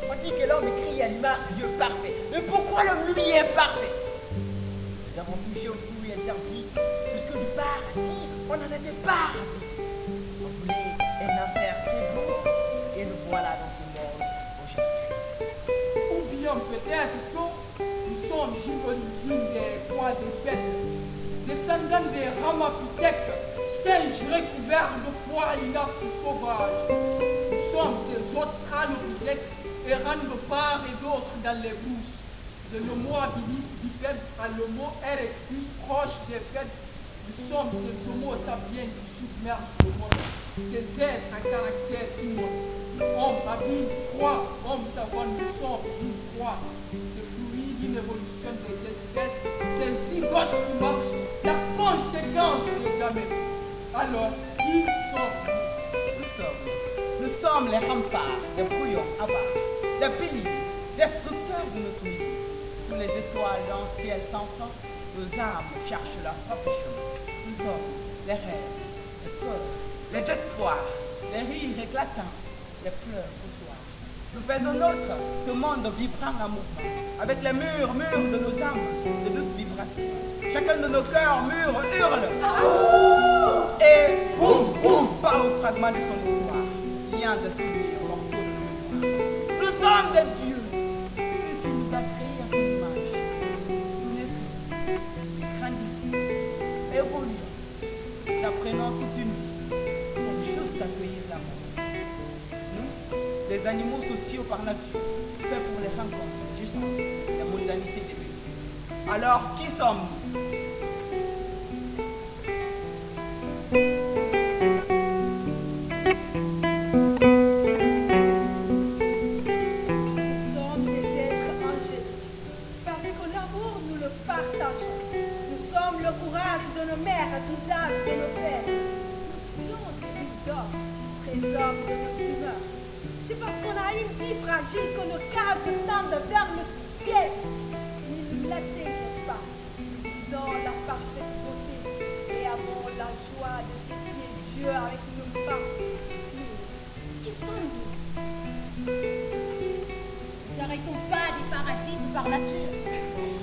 On dit que l'homme est créé à l'image du Dieu parfait. Mais pourquoi l'homme lui est parfait? Nous avons touché au fruit interdit, puisque du paradis, on en était parti. On voulait un enfer très beau, et nous voilà dans ce monde aujourd'hui. Ou bien peut-être que nous sommes l'origine des rois des bêtes, descendants des ramapithèques, singes recouverts de poids sauvages. Nous sommes ces australopithèques errant de part et d'autre dans les brousses, de l'homo habilis bipède à l'homo erectus proche des bêtes. Nous sommes ces homo sapiens qui submergent le monde, ces êtres à caractère immonde. Homme habile, croix, homme savant, nous sommes une croix. Ce fruit d'une évolution des espèces, ces zygotes qui marchent, la conséquence des gamètes. Alors, qui sommes-nous? Nous sommes les remparts des brouillons avares, des piliers, destructeurs de notre vie. Sous les étoiles d'un ciel sans fin, nos âmes cherchent leur propre chemin. Nous sommes les rêves, les peurs, les espoirs, les rires éclatants, les pleurs au soir. Nous faisons nôtre ce monde vibrant en mouvement, avec les murmures de nos âmes, de douces vibrations. Chacun de nos cœurs mûrs hurle. Et boum, boum, part au fragment de son histoire, vient de séduire morceau de nos mémoires. Nous sommes des dieux, Dieu qui nous a créés à son image. Nous naissons, grandissons, évoluons, nous apprenons toute une vie pour juste accueillir l'amour. Nous, les animaux sociaux par nature, faits pour les rencontres, juste la mondanité des besoins. Alors, qui sommes-nous? Visage de nos pères, nous fuyons des vies d'or, trésor de nos humeurs. C'est parce qu'on a une vie fragile que nos cases tendent vers le ciel. Nous ne l'atteignons pas. Nous visons la parfaite beauté et avons la joie de défier Dieu avec nos pas. Qui sommes-nous? Nous n'arrêtons pas des parasites par nature.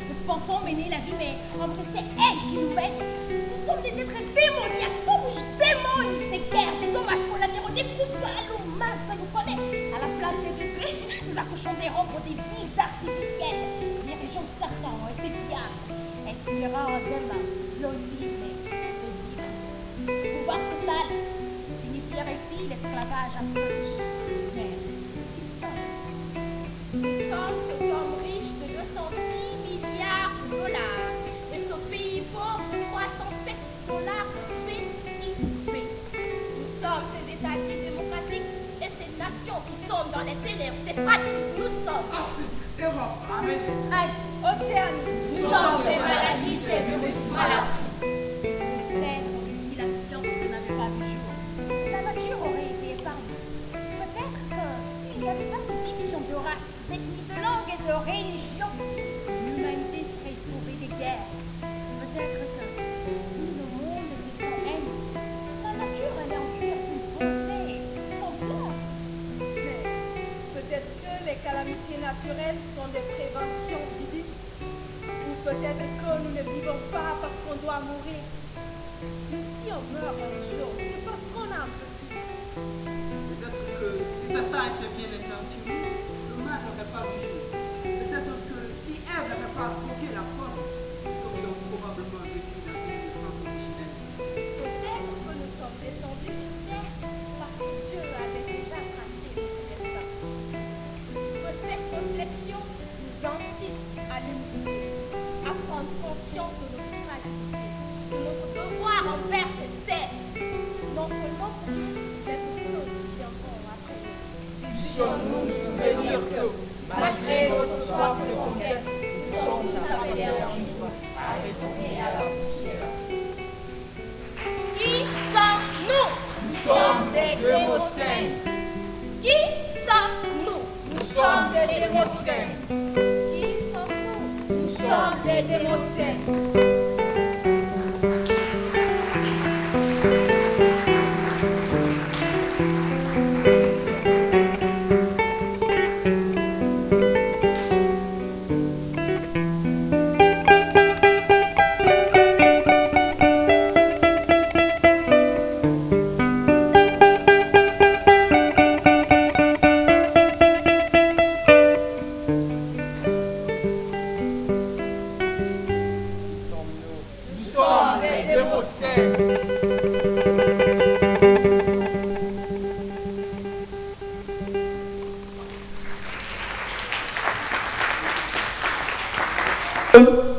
Nous pensons mener la vie, mais en vrai, c'est elle qui nous mène. Nous sommes des êtres démoniaques, sommes démons, des guerres, des dommages collatéraux, des coupables humains, ça nous connaît. À la place des bébés, nous accouchons des robes pour des vies artificielles. Dirigeons Satan et ses diables. Inspirant demain, plausible et paisible. Pouvoir total signifierait-il l'esclavage absolu? Mais qui sommes-nous? Nous sommes ce homme riche de 210 milliards de dollars. Et ce pays pauvre de 307 dollars de PIB. Nous sommes ces États démocratiques et ces nations qui sont dans les ténèbres. C'est pratique. Nous sommes Afrique, Europe, Amérique, Asie, Océanie. nous sommes ces maladies, ces virus malades. Peut-être que si la science n'avait pas vu jour, la nature aurait été épargnée. Peut-être que s'il n'y avait pas cette division de race, d'ethnie, de langue et de religion, l'humanité serait sauvée des guerres. Peut-être que si le monde était sans haine, la nature allait enfuir une beauté sans peur. Mais peut-être que les calamités naturelles sont des préventions divines. Ou peut-être que nous ne vivons pas parce qu'on doit mourir. Mais si on meurt un jour, c'est parce qu'on a un peu plus. Peut-être que si Satan était bien intentionné, le mal n'aurait pas vu jour. Peut-être que si Ève n'avait pas bloqué la pomme, nous aurions probablement vécu dans une naissance originelle. Peut-être que nous sommes descendus sur terre parce que Dieu avait déjà tracé notre destin. Que cette réflexion nous incite à l'humilité, à prendre conscience de notre fragilité, de notre devoir envers cette terre, non seulement pour nous, mais pour ceux qui viendront après nous. puissions-nous nous souvenir que, malgré notre soif de conquête, nous sommes appelés un jour à retourner à la poussière. Qui sommes-nous? Nous sommes des Démocènes. Qui sommes-nous? Nous sommes des Démocènes. Qui sommes-nous? Nous sommes les Démocènes.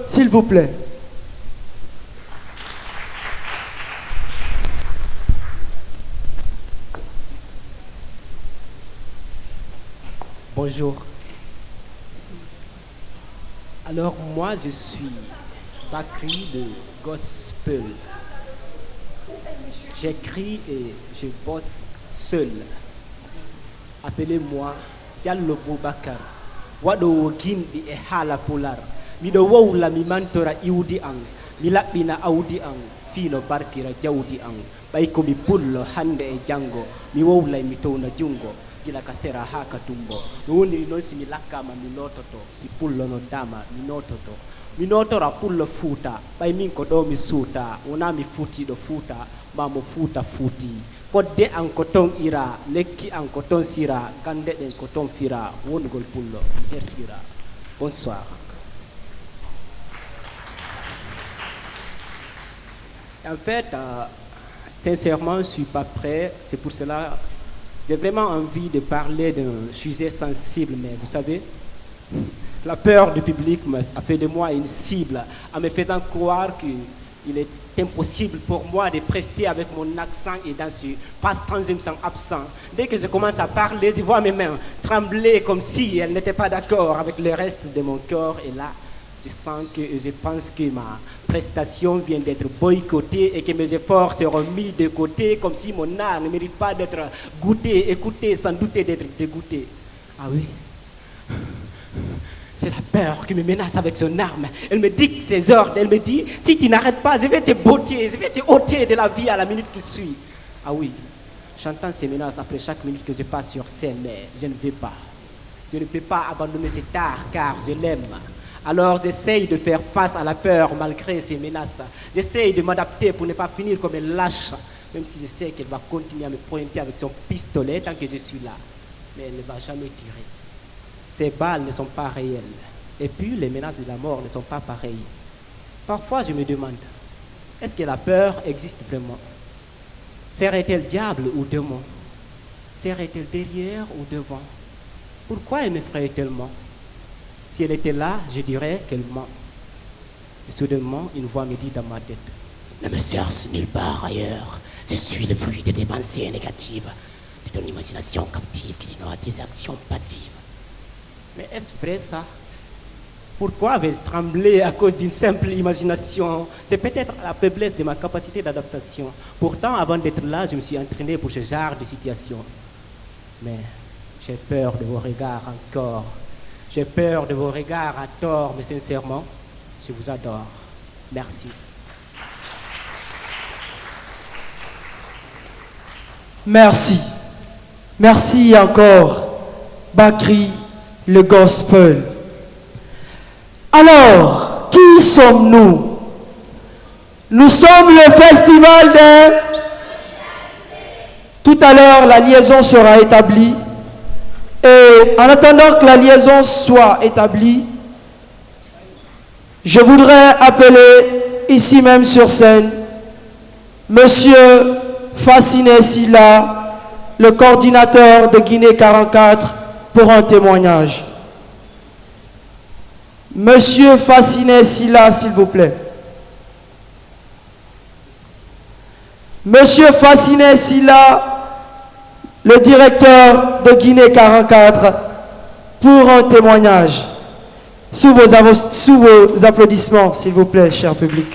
S'il vous plaît. Bonjour. Alors moi je suis Bakri de Gospel. J'écris et je bosse seul. Appelez-moi Diallo Boubacar. Wado wogin di e hala polar. Mido wowla mi mantora iwdi ang. Mi laɓɓina awdi ang. Fino barkira jawdi ang. Ɓay komi pullo hande e jango. Mi wowlay mi towna jungo. Gila ka sera ha ka tumbo. No woniri noon si mi lakkama mi nototo. Si pullo no dama mi nototo. Mi notora pullo fuuta. Ɓay min ko ɗo mi suuta. Wona mi fuutiɗo fuuta. Ma mo fuuta fuuti. Kodde an ko ton ira. Lekki an ko ton sira. Kande ɗen ko ton fira. Wongol pullo mi hersira. Bonsoir. En fait, sincèrement, je ne suis pas prêt. C'est pour cela j'ai vraiment envie de parler d'un sujet sensible. Mais vous savez, la peur du public a fait de moi une cible, en me faisant croire qu'il est impossible pour moi de prester avec mon accent et dans ce passe-temps, je me sens absent. Dès que je commence à parler, je vois mes mains trembler comme si elles n'étaient pas d'accord avec le reste de mon corps. Et là, je pense que ma prestation vient d'être boycottée et que mes efforts seront mis de côté comme si mon art ne mérite pas d'être goûté, écouté, sans douter d'être dégoûté. Ah oui, c'est la peur qui me menace avec son arme. Elle me dicte ses ordres, elle me dit, si tu n'arrêtes pas, je vais te botter, je vais te ôter de la vie à la minute qui suit. Ah oui, j'entends ces menaces après chaque minute que je passe sur scène, mais je ne vais pas. Je ne peux pas abandonner cet art car je l'aime. Alors j'essaye de faire face à la peur malgré ces menaces. J'essaye de m'adapter pour ne pas finir comme une lâche, même si je sais qu'elle va continuer à me pointer avec son pistolet tant que je suis là. Mais elle ne va jamais tirer. Ces balles ne sont pas réelles. Et puis les menaces de la mort ne sont pas pareilles. Parfois je me demande, est-ce que la peur existe vraiment? Serait-elle diable ou démon? Serait-elle derrière ou devant? Pourquoi elle m'effraie tellement? Si elle était là, je dirais qu'elle ment. Et soudainement, une voix me dit dans ma tête, ne me cherche nulle part ailleurs. Je suis le fruit de tes pensées négatives, de ton imagination captive qui ignore tes actions passives. Mais est-ce vrai ça? Pourquoi vais-je trembler à cause d'une simple imagination? C'est peut-être la faiblesse de ma capacité d'adaptation. Pourtant, avant d'être là, je me suis entraîné pour ce genre de situation. Mais j'ai peur de vos regards encore. J'ai peur de vos regards à tort, mais sincèrement, je vous adore. Merci. Merci. Merci encore, Bakri, le gospel. Alors, qui sommes-nous? Nous sommes le festival des... Tout à l'heure, la liaison sera établie. Et en attendant que la liaison soit établie, je voudrais appeler ici même sur scène Monsieur Fassiné Silla, le coordinateur de Guinée 44, pour un témoignage. Monsieur Fassiné Silla, s'il vous plaît. Monsieur Fassiné Silla, le directeur de Guinée 44, pour un témoignage. Sous vos applaudissements, s'il vous plaît, cher public.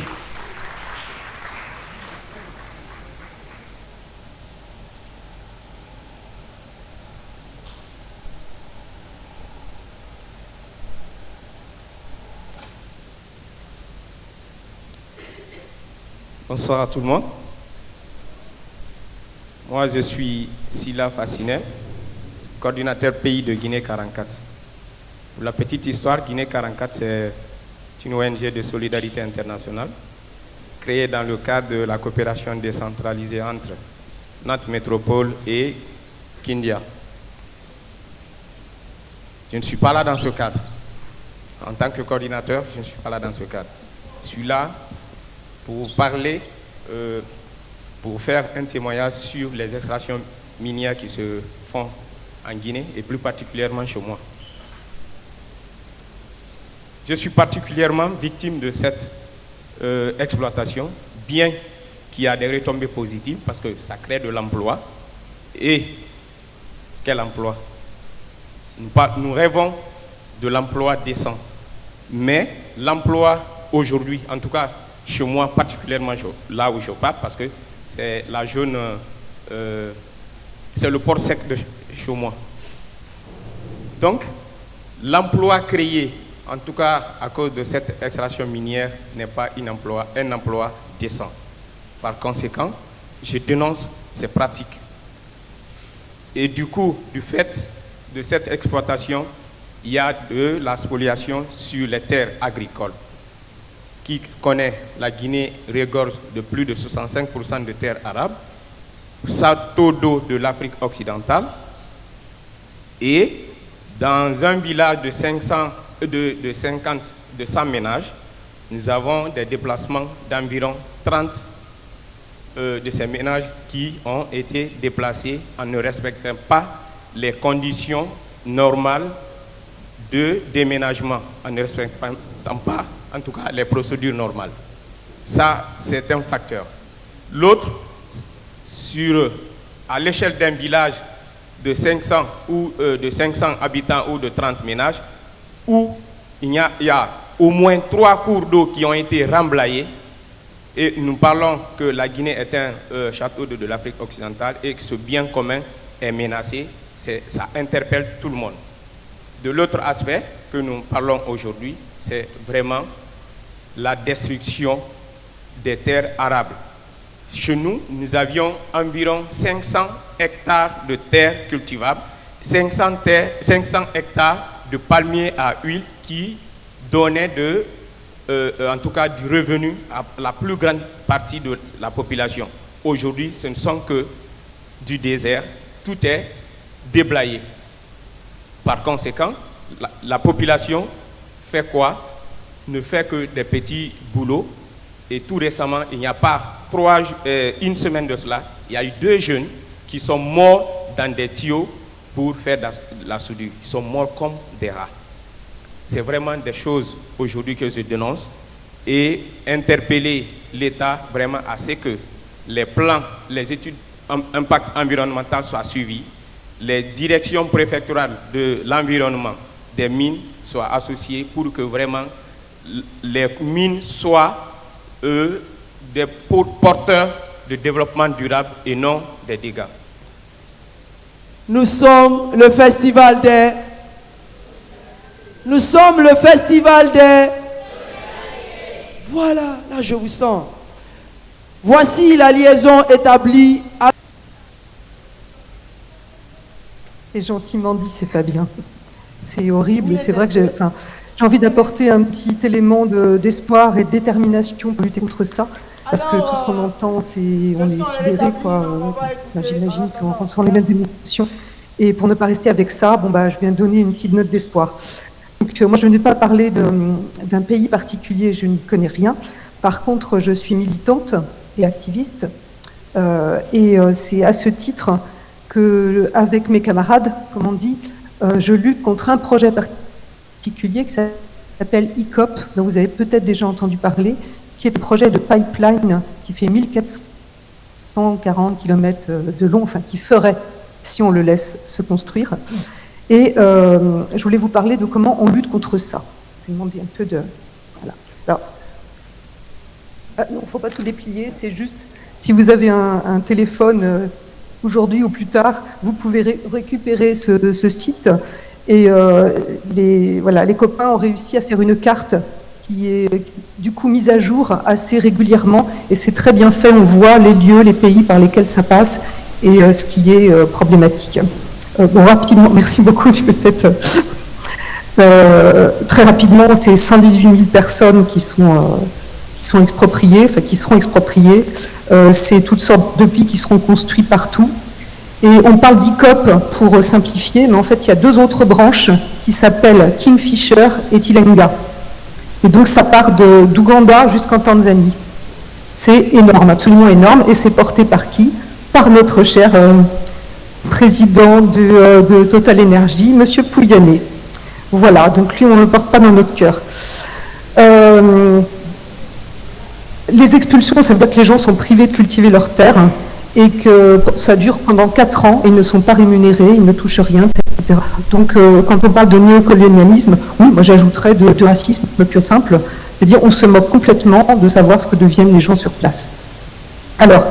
Bonsoir à tout le monde. Moi, je suis Silla Fassiné, coordinateur pays de Guinée 44. Pour la petite histoire, Guinée 44, c'est une ONG de solidarité internationale créée dans le cadre de la coopération décentralisée entre Nantes Métropole et Kindia. Je ne suis pas là dans ce cadre. En tant que coordinateur, je ne suis pas là dans ce cadre. Je suis là pour vous parler, pour faire un témoignage sur les extractions minières qui se font en Guinée et plus particulièrement chez moi. Je suis particulièrement victime de cette exploitation, bien qu'il y a des retombées positives parce que ça crée de l'emploi. Et quel emploi? Nous rêvons de l'emploi décent. Mais l'emploi aujourd'hui, en tout cas chez moi, particulièrement là où je parle, parce que c'est la zone, c'est le port sec de chez moi. Donc, l'emploi créé, en tout cas à cause de cette extraction minière, n'est pas un emploi décent. Par conséquent, je dénonce ces pratiques. Et du coup, du fait de cette exploitation, il y a de la spoliation sur les terres agricoles. Qui connaît la Guinée regorge de plus de 65% de terres arables, sa taux d'eau de l'Afrique occidentale, et dans un village de 100 ménages, nous avons des déplacements d'environ 30 de ces ménages qui ont été déplacés en ne respectant pas les conditions normales de déménagement, en ne respectant pas, en tout cas, les procédures normales. Ça, c'est un facteur. L'autre, à l'échelle d'un village de 500 habitants ou de 30 ménages, où il y a au moins 3 cours d'eau qui ont été remblayés, et nous parlons que la Guinée est un château de l'Afrique occidentale et que ce bien commun est menacé, ça interpelle tout le monde. De l'autre aspect que nous parlons aujourd'hui, c'est vraiment la destruction des terres arables. Chez nous, nous avions environ 500 hectares de terres cultivables, 500 hectares de palmiers à huile qui donnaient en tout cas du revenu à la plus grande partie de la population. Aujourd'hui, ce ne sont que du désert, tout est déblayé. Par conséquent, la population fait quoi? Ne fait que des petits boulots. Et tout récemment, il n'y a pas une semaine de cela, il y a eu 2 jeunes qui sont morts dans des tuyaux pour faire de la soudure. Ils sont morts comme des rats. C'est vraiment des choses aujourd'hui que je dénonce et interpeller l'État vraiment à ce que les plans, les études impact environnemental soient suivis, les directions préfectorales de l'environnement des mines soient associées pour que vraiment les mines soient des porteurs de développement durable et non des dégâts. Nous sommes le festival des... Nous sommes le festival des... Voilà, là je vous sens. Voici la liaison établie. C'est gentiment dit, c'est pas bien. C'est horrible. C'est vrai que j'ai envie d'apporter un petit élément d'espoir et de détermination pour lutter contre ça. Parce que tout ce qu'on entend, on est sidéré, quoi. J'imagine qu'on ressent les mêmes émotions. Et pour ne pas rester avec ça, je viens donner une petite note d'espoir. Donc, moi, je ne vais pas parler d'un pays particulier, je n'y connais rien. Par contre, je suis militante et activiste. Et c'est à ce titre qu'avec mes camarades, comme on dit, je lutte contre un projet particulier qui s'appelle ICOP, dont vous avez peut-être déjà entendu parler, qui est un projet de pipeline qui fait 1440 km de long, enfin qui ferait si on le laisse se construire. Et je voulais vous parler de comment on lutte contre ça. Je vais demander un peu de... Voilà. Alors, non, il ne faut pas tout déplier, c'est juste, si vous avez un téléphone aujourd'hui ou plus tard, vous pouvez récupérer ce site. Et les copains ont réussi à faire une carte qui est du coup mise à jour assez régulièrement. Et c'est très bien fait, on voit les lieux, les pays par lesquels ça passe et ce qui est problématique. Rapidement, merci beaucoup, je vais peut-être... très rapidement, c'est 118 000 personnes qui sont expropriées, enfin qui seront expropriées. C'est toutes sortes de pays qui seront construits partout. Et on parle d'ICOP pour simplifier, mais en fait, il y a 2 autres branches qui s'appellent Kingfisher et Tilenga. Et donc, ça part d'Ouganda jusqu'en Tanzanie. C'est énorme, absolument énorme. Et c'est porté par qui? Par notre cher président de Total Energy, M. Pouyanné. Voilà, donc lui, on ne le porte pas dans notre cœur. Les expulsions, ça veut dire que les gens sont privés de cultiver leurs terres et que ça dure pendant 4 ans, ils ne sont pas rémunérés, ils ne touchent rien, etc. Donc quand on parle de néocolonialisme, oui, moi j'ajouterais de racisme plus simple, c'est-à-dire on se moque complètement de savoir ce que deviennent les gens sur place. Alors,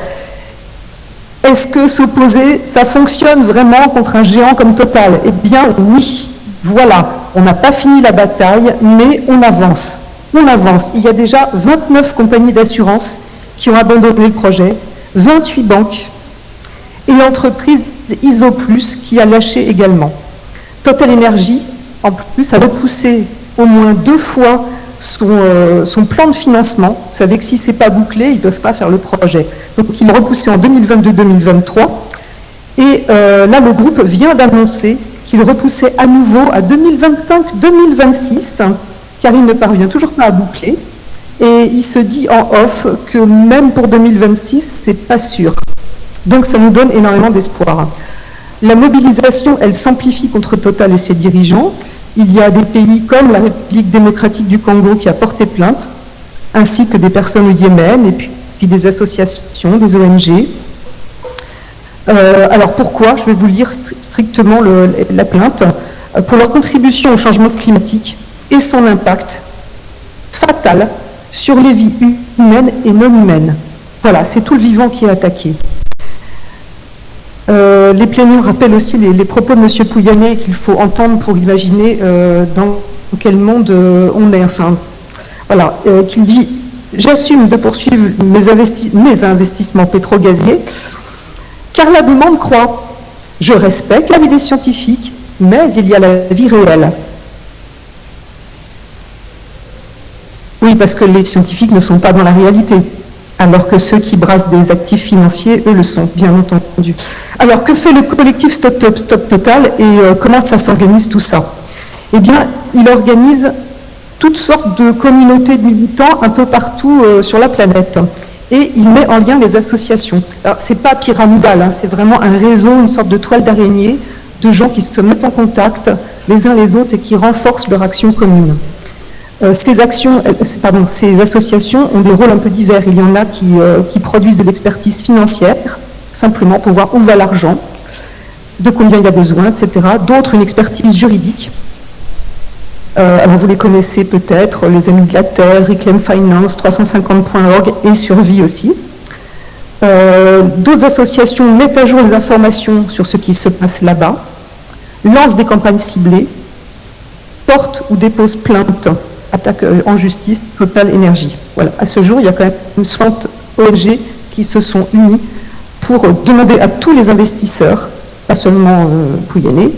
est-ce que s'opposer, ça fonctionne vraiment contre un géant comme Total? Eh bien oui, voilà, on n'a pas fini la bataille, mais on avance. On avance. Il y a déjà 29 compagnies d'assurance qui ont abandonné le projet, 28 banques et l'entreprise Isoplus qui a lâché également. Total Energy, en plus, a repoussé au moins 2 fois son plan de financement. Vous savez que si ce n'est pas bouclé, ils ne peuvent pas faire le projet. Donc il l'a repoussé en 2022-2023 et là le groupe vient d'annoncer qu'il repoussait à nouveau à 2025-2026 car il ne parvient toujours pas à boucler. Et il se dit en off que même pour 2026, c'est pas sûr. Donc ça nous donne énormément d'espoir. La mobilisation, elle s'amplifie contre Total et ses dirigeants. Il y a des pays comme la République démocratique du Congo qui a porté plainte, ainsi que des personnes au Yémen, et puis des associations, des ONG. Alors pourquoi? Je vais vous lire strictement la plainte. Pour leur contribution au changement climatique et son impact fatal sur les vies humaines et non humaines. Voilà, c'est tout le vivant qui est attaqué. Les plaignants rappellent aussi les propos de M. Pouyanné qu'il faut entendre pour imaginer dans quel monde on est. Enfin, voilà, qu'il dit « J'assume de poursuivre mes investissements pétro-gaziers, car la demande croît. Je respecte l'avis des scientifiques, mais il y a la vie réelle. » Oui, parce que les scientifiques ne sont pas dans la réalité, alors que ceux qui brassent des actifs financiers, eux, le sont, bien entendu. Alors, que fait le collectif Stop Total et comment ça s'organise tout ça? Eh bien, il organise toutes sortes de communautés de militants un peu partout sur la planète. Et il met en lien les associations. Alors, c'est pas pyramidal, hein, c'est vraiment un réseau, une sorte de toile d'araignée de gens qui se mettent en contact les uns les autres et qui renforcent leur action commune. Ces associations ont des rôles un peu divers. Il y en a qui produisent de l'expertise financière, simplement pour voir où va l'argent, de combien il y a besoin, etc. D'autres, une expertise juridique. Alors vous les connaissez peut-être, les Amis de la Terre, Reclaim Finance, 350.org et Survie aussi. D'autres associations mettent à jour les informations sur ce qui se passe là-bas, lancent des campagnes ciblées, portent ou déposent plainte, attaque en justice, Total Energy. Voilà. À ce jour, il y a quand même une 60 ONG qui se sont unies pour demander à tous les investisseurs, pas seulement Pouyanné,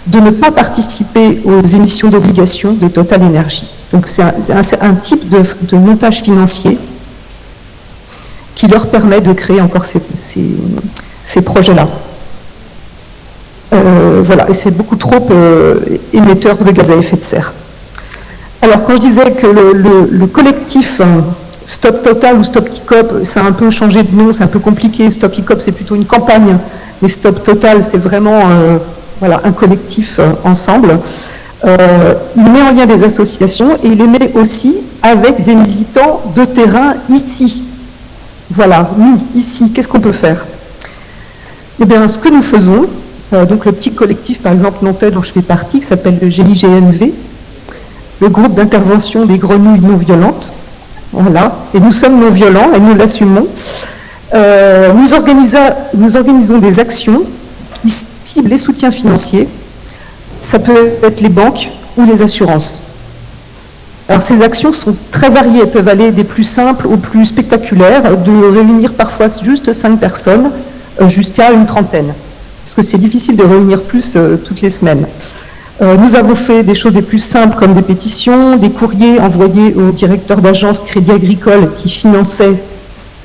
de ne pas participer aux émissions d'obligations de Total Energy. Donc c'est un type de montage financier qui leur permet de créer encore ces projets-là. Voilà, et c'est beaucoup trop émetteur de gaz à effet de serre. Alors, quand je disais que le collectif Stop Total ou Stop TICOP, ça a un peu changé de nom, c'est un peu compliqué. Stop TICOP, c'est plutôt une campagne, mais Stop Total, c'est vraiment voilà, un collectif ensemble. Il met en lien des associations et il les met aussi avec des militants de terrain ici. Voilà, nous, ici, qu'est-ce qu'on peut faire? Eh bien, ce que nous faisons, donc le petit collectif, par exemple, nantais dont je fais partie, qui s'appelle le GIGNV, le groupe d'intervention des grenouilles non violentes. Voilà, et nous sommes non violents et nous l'assumons. Nous organisons des actions qui ciblent les soutiens financiers. Ça peut être les banques ou les assurances. Alors ces actions sont très variées, elles peuvent aller des plus simples aux plus spectaculaires, de réunir parfois juste 5 personnes jusqu'à une trentaine. Parce que c'est difficile de réunir plus toutes les semaines. Nous avons fait des choses les plus simples comme des pétitions, des courriers envoyés au directeur d'agence Crédit Agricole qui finançait,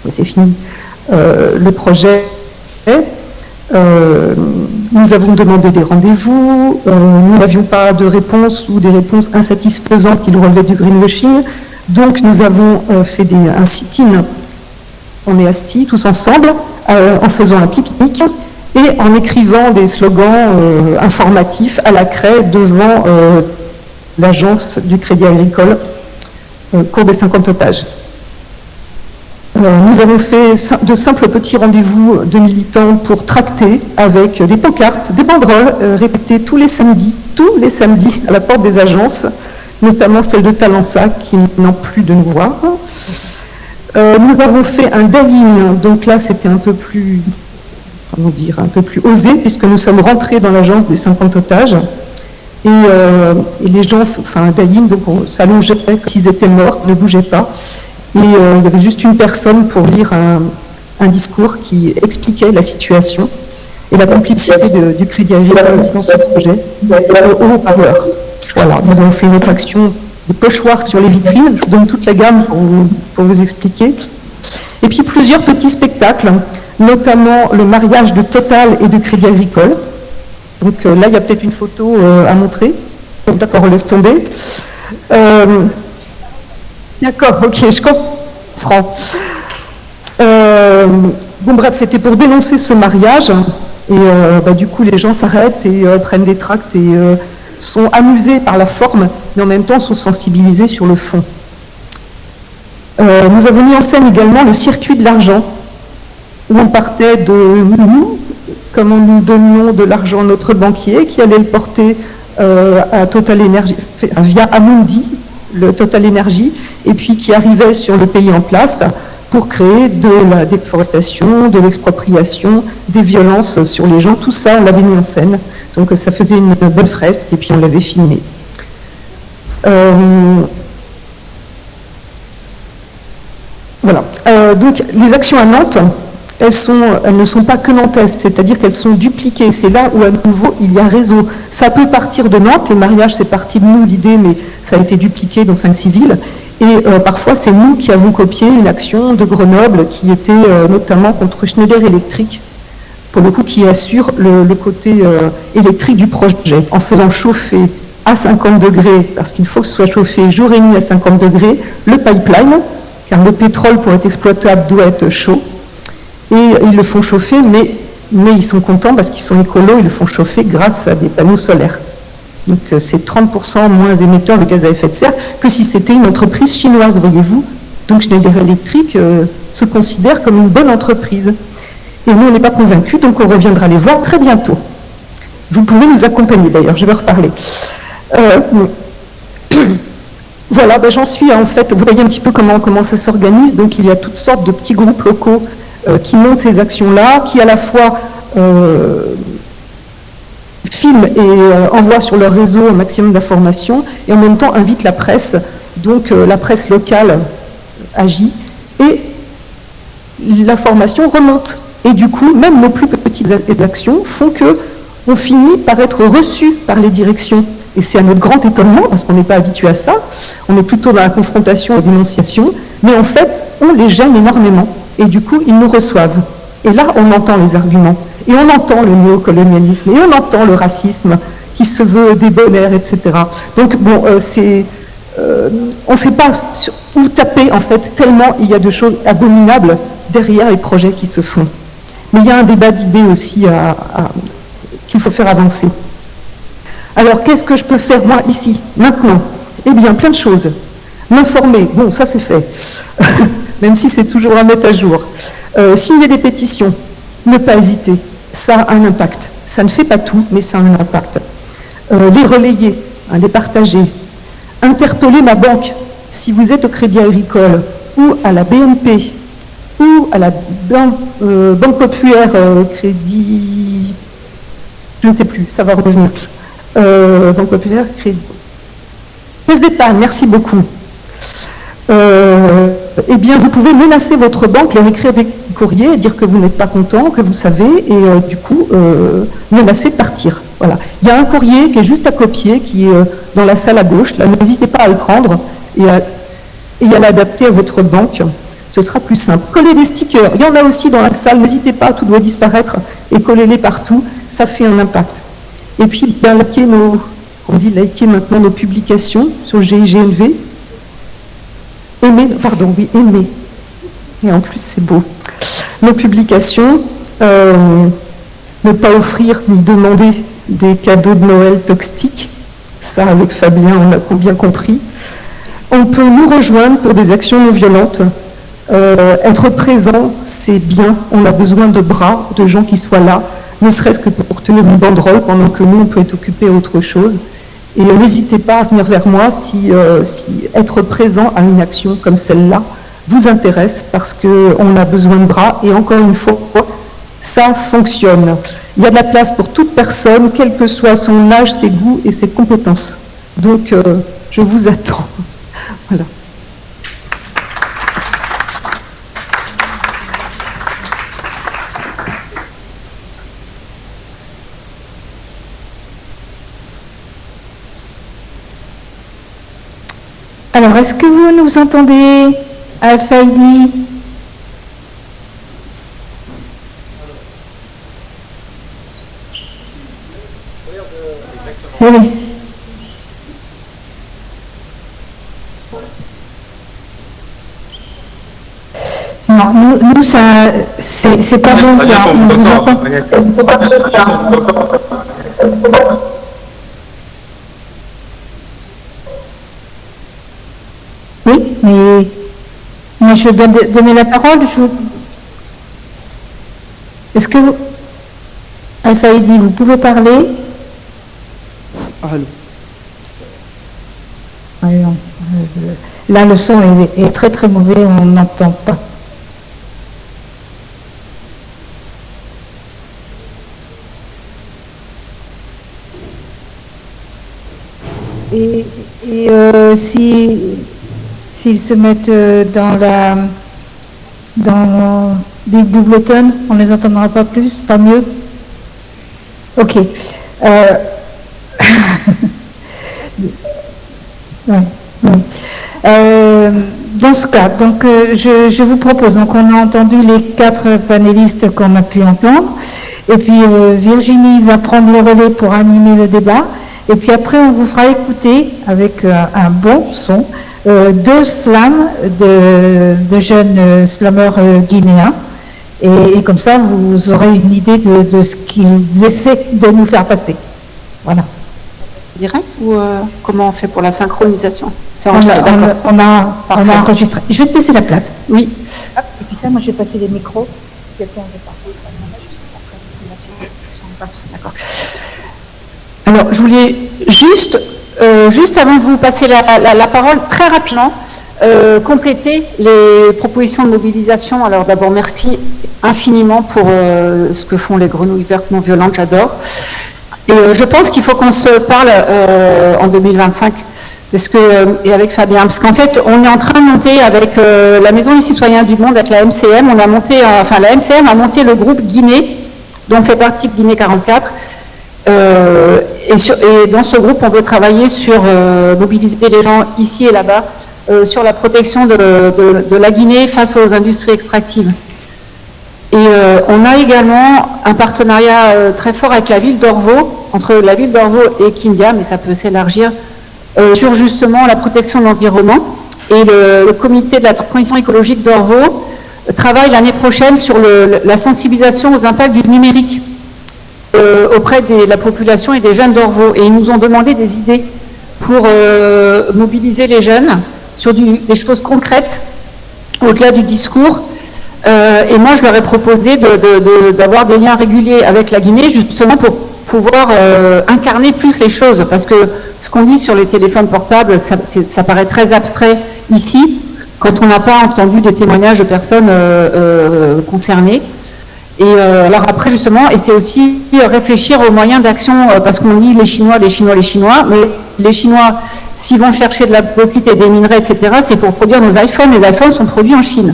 mais c'est fini, le projet. Nous avons demandé des rendez-vous, nous n'avions pas de réponse ou des réponses insatisfaisantes qui nous relevaient du greenwashing, donc nous avons fait un sit-in. On est assis tous ensemble en faisant un pique-nique et en écrivant des slogans informatifs à la craie devant l'agence du Crédit Agricole, cours des 50 otages. Nous avons fait de simples petits rendez-vous de militants pour tracter avec des pancartes, des banderoles répétées tous les samedis à la porte des agences, notamment celle de Talensac qui n'en plus de nous voir. Nous avons fait un day-in, donc là c'était un peu plus, comment dire, un peu plus osé, puisque nous sommes rentrés dans l'agence des 50 otages. Et les gens, enfin un day-in, donc on s'allongeait comme s'ils étaient morts, ne bougeaient pas. Et il y avait juste une personne pour lire un discours qui expliquait la situation et la complicité du Crédit Agricole dans ce projet au haut-parleur. Voilà, nous avons fait une autre action de pochoirs sur les vitrines, je vous donne toute la gamme pour vous expliquer. Et puis plusieurs petits spectacles, notamment le mariage de Total et de Crédit Agricole. Donc là, il y a peut-être une photo à montrer. D'accord, on laisse tomber. D'accord, ok, je comprends. Bon, bref, c'était pour dénoncer ce mariage. Et du coup, les gens s'arrêtent et prennent des tracts et sont amusés par la forme, mais en même temps sont sensibilisés sur le fond. Nous avons mis en scène également le circuit de l'argent, où on partait de nous, comment nous donnions de l'argent à notre banquier, qui allait le porter à Total Energy, via Amundi, le Total Energy, et puis qui arrivait sur le pays en place pour créer de la déforestation, de l'expropriation, des violences sur les gens. Tout ça, on l'avait mis en scène. Donc ça faisait une bonne fresque et puis on l'avait filmé. Voilà. Donc les actions à Nantes, elles ne sont pas que nantaises, c'est-à-dire qu'elles sont dupliquées. C'est là où à nouveau il y a réseau. Ça peut partir de Nantes, le mariage c'est parti de nous l'idée, mais ça a été dupliqué dans 5-6 villes. Et parfois c'est nous qui avons copié une action de Grenoble qui était notamment contre Schneider Electric, pour le coup qui assure le côté électrique du projet, en faisant chauffer à 50 degrés, parce qu'il faut que ce soit chauffé jour et nuit à 50 degrés, le pipeline, car le pétrole pour être exploitable doit être chaud. Et ils le font chauffer, mais ils sont contents parce qu'ils sont écolos, ils le font chauffer grâce à des panneaux solaires. Donc c'est 30% moins émetteur de gaz à effet de serre que si c'était une entreprise chinoise, voyez-vous. Donc Schneider Electric se considère comme une bonne entreprise. Et nous, on n'est pas convaincus, donc on reviendra les voir très bientôt. Vous pouvez nous accompagner d'ailleurs, je vais reparler. Voilà, j'en suis en fait, vous voyez un petit peu comment ça s'organise. Donc il y a toutes sortes de petits groupes locaux qui montent ces actions-là, qui à la fois filment et envoient sur leur réseau un maximum d'informations, et en même temps invitent la presse, donc la presse locale agit, et l'information remonte. Et du coup, même nos plus petites actions font qu'on finit par être reçus par les directions. Et c'est à notre grand étonnement, parce qu'on n'est pas habitué à ça, on est plutôt dans la confrontation et la dénonciation, mais en fait, on les gêne énormément. Et du coup, ils nous reçoivent. Et là, on entend les arguments. Et on entend le néocolonialisme. Et on entend le racisme qui se veut débonnaire, etc. Donc, bon, on ne sait pas où taper, en fait, tellement il y a de choses abominables derrière les projets qui se font. Mais il y a un débat d'idées aussi qu'il faut faire avancer. Alors, qu'est-ce que je peux faire, moi, ici, maintenant? Eh bien, plein de choses. M'informer, bon, ça c'est fait. Même si c'est toujours à mettre à jour. Signer des pétitions, ne pas hésiter, ça a un impact. Ça ne fait pas tout, mais ça a un impact. Les relayer, les partager. Interpeller ma banque. Si vous êtes au Crédit Agricole ou à la BNP ou à la Banque Populaire, Crédit... Je ne sais plus, ça va revenir. Banque Populaire, Crédit... Caisse d'épargne, merci beaucoup. Eh bien, vous pouvez menacer votre banque, leur écrire des courriers et dire que vous n'êtes pas content, que vous savez, et du coup, menacer de partir. Voilà. Il y a un courrier qui est juste à copier, qui est dans la salle à gauche. Là, n'hésitez pas à le prendre et à l'adapter à votre banque. Ce sera plus simple. Coller des stickers. Il y en a aussi dans la salle. N'hésitez pas, tout doit disparaître, et collez-les partout. Ça fait un impact. Et puis, liker maintenant nos publications sur le GIGNV. Aimer. Et en plus, c'est beau. Nos publications, ne pas offrir ni demander des cadeaux de Noël toxiques. Ça, avec Fabien, on l'a bien compris. On peut nous rejoindre pour des actions non violentes. Être présent, c'est bien. On a besoin de bras, de gens qui soient là, ne serait-ce que pour tenir une banderole pendant que nous, on peut être occupés à autre chose. Et n'hésitez pas à venir vers moi si être présent à une action comme celle-là vous intéresse, parce qu'on a besoin de bras. Et encore une fois, ça fonctionne. Il y a de la place pour toute personne, quel que soit son âge, ses goûts et ses compétences. Donc, je vous attends. Voilà. Alors, est-ce que vous nous entendez, Al-Faïdi? Oui. Non, nous ça, c'est pas bon. On vous entend. Oui, mais je veux bien donner la parole. Est-ce que vous, Al-Faïdi, vous pouvez parler? Allô. Là, le son est très très mauvais, on n'entend pas. Et s'ils se mettent dans Big Doubleton, on ne les entendra pas plus, pas mieux? Ok. Ouais. Dans ce cas, donc je vous propose, donc on a entendu les 4 panélistes qu'on a pu entendre, et puis Virginie va prendre le relais pour animer le débat, et puis après on vous fera écouter avec un bon son 2 slams de jeunes slammeurs guinéens, et comme ça vous aurez une idée de ce qu'ils essaient de nous faire passer. Voilà. Direct ou comment on fait pour la synchronisation? On a enregistré. Je vais te laisser la place. Oui. Hop, et puis ça, moi je vais passer les micros. Quelqu'un veut parler. D'accord. Alors, je voulais juste avant de vous passer la parole, très rapidement, compléter les propositions de mobilisation. Alors d'abord, merci infiniment pour ce que font les Grenouilles Vertes non violentes, j'adore. Et je pense qu'il faut qu'on se parle en 2025, et avec Fabien, parce qu'en fait, on est en train de monter avec la Maison des Citoyens du Monde, avec la MCM, la MCM a monté le groupe Guinée, dont fait partie Guinée 44, et dans ce groupe, on veut travailler sur mobiliser les gens ici et là-bas, sur la protection de la Guinée face aux industries extractives. Et on a également un partenariat très fort avec la ville d'Orvaux, entre la ville d'Orvaux et Kindia, mais ça peut s'élargir, sur justement la protection de l'environnement. Et le comité de la transition écologique d'Orvaux travaille l'année prochaine sur la sensibilisation aux impacts du numérique auprès de la population et des jeunes d'Orvaux. Et ils nous ont demandé des idées pour mobiliser les jeunes sur des choses concrètes, au-delà du discours. Et moi, je leur ai proposé d'avoir des liens réguliers avec la Guinée, justement pour pouvoir incarner plus les choses. Parce que ce qu'on dit sur les téléphones portables, ça paraît très abstrait ici, quand on n'a pas entendu des témoignages de personnes concernées. Et alors après, justement, et c'est aussi réfléchir aux moyens d'action, parce qu'on dit les Chinois, mais les Chinois, s'ils vont chercher de la bauxite et des minerais, etc., c'est pour produire nos iPhones. Les iPhones sont produits en Chine.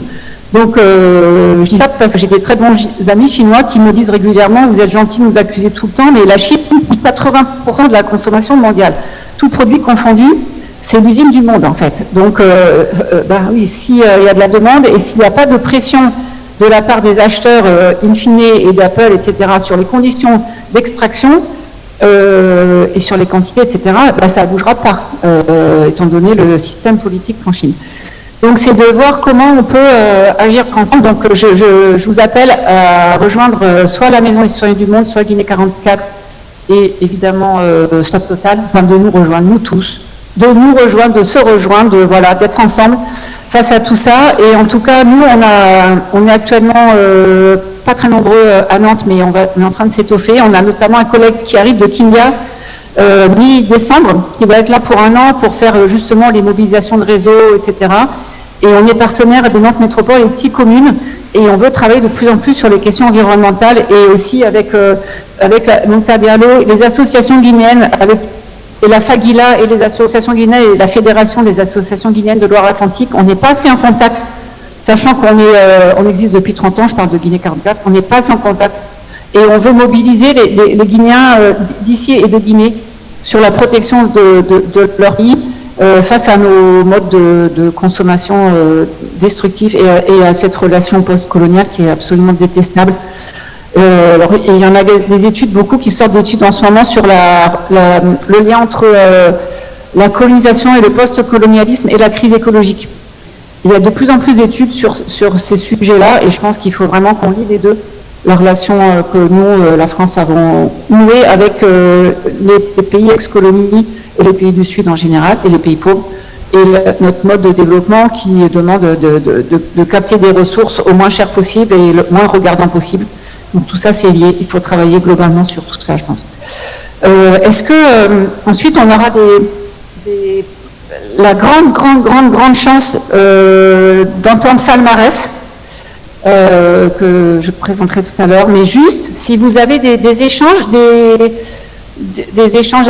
Donc, je dis ça parce que j'ai des très bons amis chinois qui me disent régulièrement, vous êtes gentils de nous accuser tout le temps, mais la Chine, 80% de la consommation mondiale, tout produit confondu, c'est l'usine du monde en fait. Donc, oui, s'il y a de la demande et s'il n'y a pas de pression de la part des acheteurs Infineon et d'Apple, etc., sur les conditions d'extraction et sur les quantités, etc., ça ne bougera pas, étant donné le système politique en Chine. Donc c'est de voir comment on peut agir ensemble. Donc je vous appelle à rejoindre soit la Maison des Citoyens du Monde, soit Guinée 44 et évidemment Stop Total, enfin de nous rejoindre, nous tous, de se rejoindre, voilà, d'être ensemble face à tout ça. Et en tout cas, nous, on est actuellement pas très nombreux à Nantes, mais on est en train de s'étoffer. On a notamment un collègue qui arrive de Kindia, mi-décembre, qui va être là pour 1 an pour faire justement les mobilisations de réseau, etc. Et on est partenaire de Nantes Métropole et de 6 communes, et on veut travailler de plus en plus sur les questions environnementales, et aussi avec la Montadealo, les associations guinéennes, et la Fagila et les associations guinéennes et la Fédération des associations guinéennes de Loire-Atlantique. On n'est pas assez en contact, sachant on existe depuis 30 ans, je parle de Guinée 44, on n'est pas assez en contact. Et on veut mobiliser les Guinéens d'ici et de Guinée sur la protection de leur pays face à nos modes de consommation destructifs et à cette relation post-coloniale qui est absolument détestable. Alors, il y en a des études, beaucoup qui sortent d'études en ce moment sur le lien entre la colonisation et le post-colonialisme et la crise écologique. Il y a de plus en plus d'études sur ces sujets-là, et je pense qu'il faut vraiment qu'on lie les deux. La relation que nous, la France, avons nouée avec les pays ex-colonies et les pays du Sud en général, et les pays pauvres, et notre mode de développement qui demande de capter des ressources au moins cher possible et le moins regardant possible. Donc tout ça, c'est lié. Il faut travailler globalement sur tout ça, je pense. Est-ce que ensuite on aura la grande chance d'entendre Falmarès, que je présenterai tout à l'heure, mais juste, si vous avez des échanges, des échanges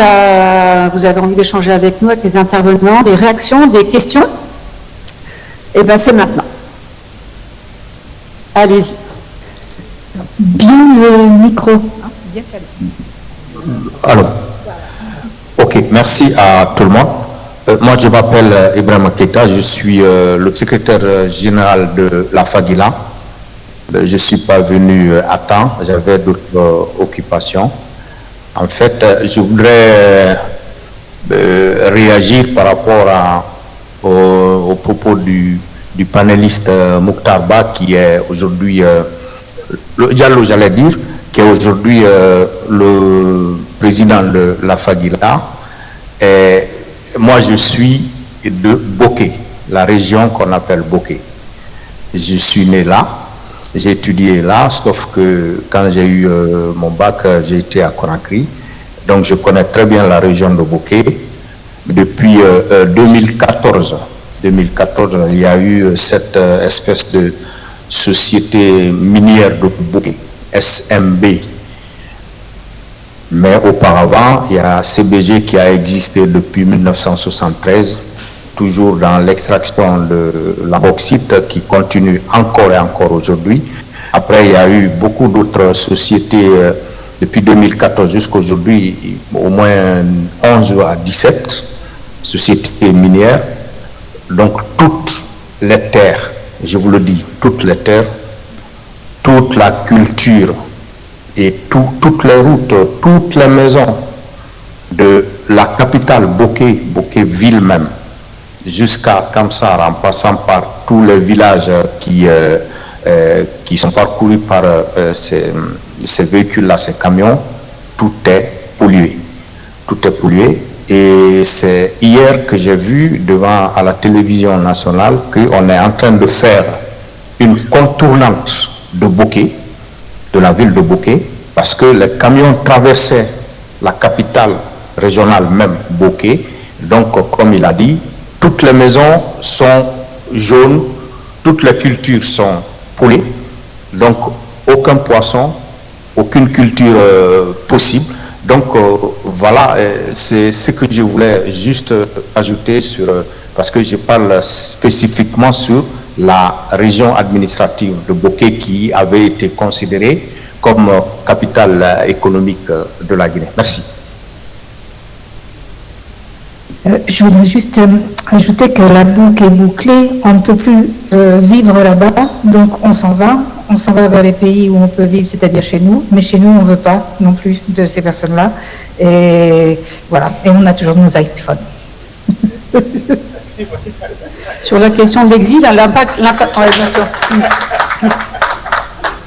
vous avez envie d'échanger avec nous, avec les intervenants, des réactions, des questions, et bien c'est maintenant. Allez-y. Bien le micro. Bien calé. Alors, ok, merci à tout le monde. Moi, je m'appelle Ibrahima Keita, je suis le secrétaire général de la Fagila. Je ne suis pas venu à temps, j'avais d'autres occupations. En fait, je voudrais réagir par rapport au propos du panéliste Mokhtar Ba, qui est aujourd'hui, Diallo, j'allais dire, qui est aujourd'hui le président de la Fagila. Et moi, je suis de Boké, la région qu'on appelle Boké. Je suis né là, j'ai étudié là, sauf que quand j'ai eu mon bac, j'ai été à Conakry. Donc, je connais très bien la région de Boké. Depuis 2014, il y a eu cette espèce de société minière de Boké, SMB. Mais auparavant, il y a CBG qui a existé depuis 1973, toujours dans l'extraction de la bauxite qui continue encore et encore aujourd'hui. Après, il y a eu beaucoup d'autres sociétés depuis 2014 jusqu'à aujourd'hui, au moins 11 à 17 sociétés minières. Donc toutes les terres, je vous le dis, toutes les terres, toute la culture et toutes les routes, toutes les maisons de la capitale Boké, Boké ville même, jusqu'à Kamsar, en passant par tous les villages qui sont parcourus par ces véhicules-là, ces camions, tout est pollué. Tout est pollué. Et c'est hier que j'ai vu à la télévision nationale qu'on est en train de faire une contournante de Boké, de la ville de Boké, parce que les camions traversaient la capitale régionale même, Boké. Donc, comme il a dit, toutes les maisons sont jaunes, toutes les cultures sont polluées, donc aucun poisson, aucune culture possible. Donc voilà, c'est ce que je voulais juste ajouter parce que je parle spécifiquement sur la région administrative de Boké qui avait été considérée comme capitale économique de la Guinée. Merci. Je voudrais juste ajouter que la boucle est bouclée, on ne peut plus vivre là-bas, donc on s'en va vers les pays où on peut vivre, c'est-à-dire chez nous, mais chez nous on ne veut pas non plus de ces personnes-là, et voilà, et on a toujours nos iPhones. Sur la question de l'exil, l'impact ouais, bien sûr.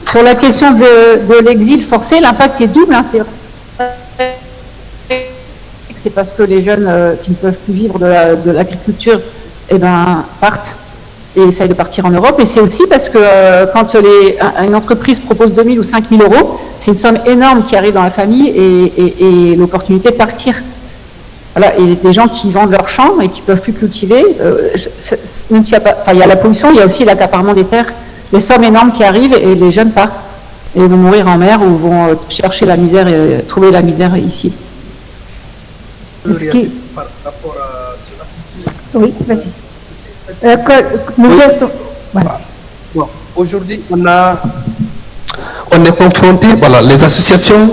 Sur la question de l'exil forcé, l'impact est double, hein, c'est c'est parce que les jeunes qui ne peuvent plus vivre de l'agriculture partent et essayent de partir en Europe. Et c'est aussi parce que quand une entreprise propose 2 000 ou 5 000 euros, c'est une somme énorme qui arrive dans la famille et l'opportunité de partir. Voilà, et des gens qui vendent leurs champs et qui ne peuvent plus cultiver, même s'il y a la pollution, il y a aussi l'accaparement des terres, les sommes énormes qui arrivent et les jeunes partent et vont mourir en mer ou vont chercher la misère et trouver la misère ici. Par rapport à cela. Oui, vas-y. Voilà. Bon, aujourd'hui, on est confronté, voilà, les associations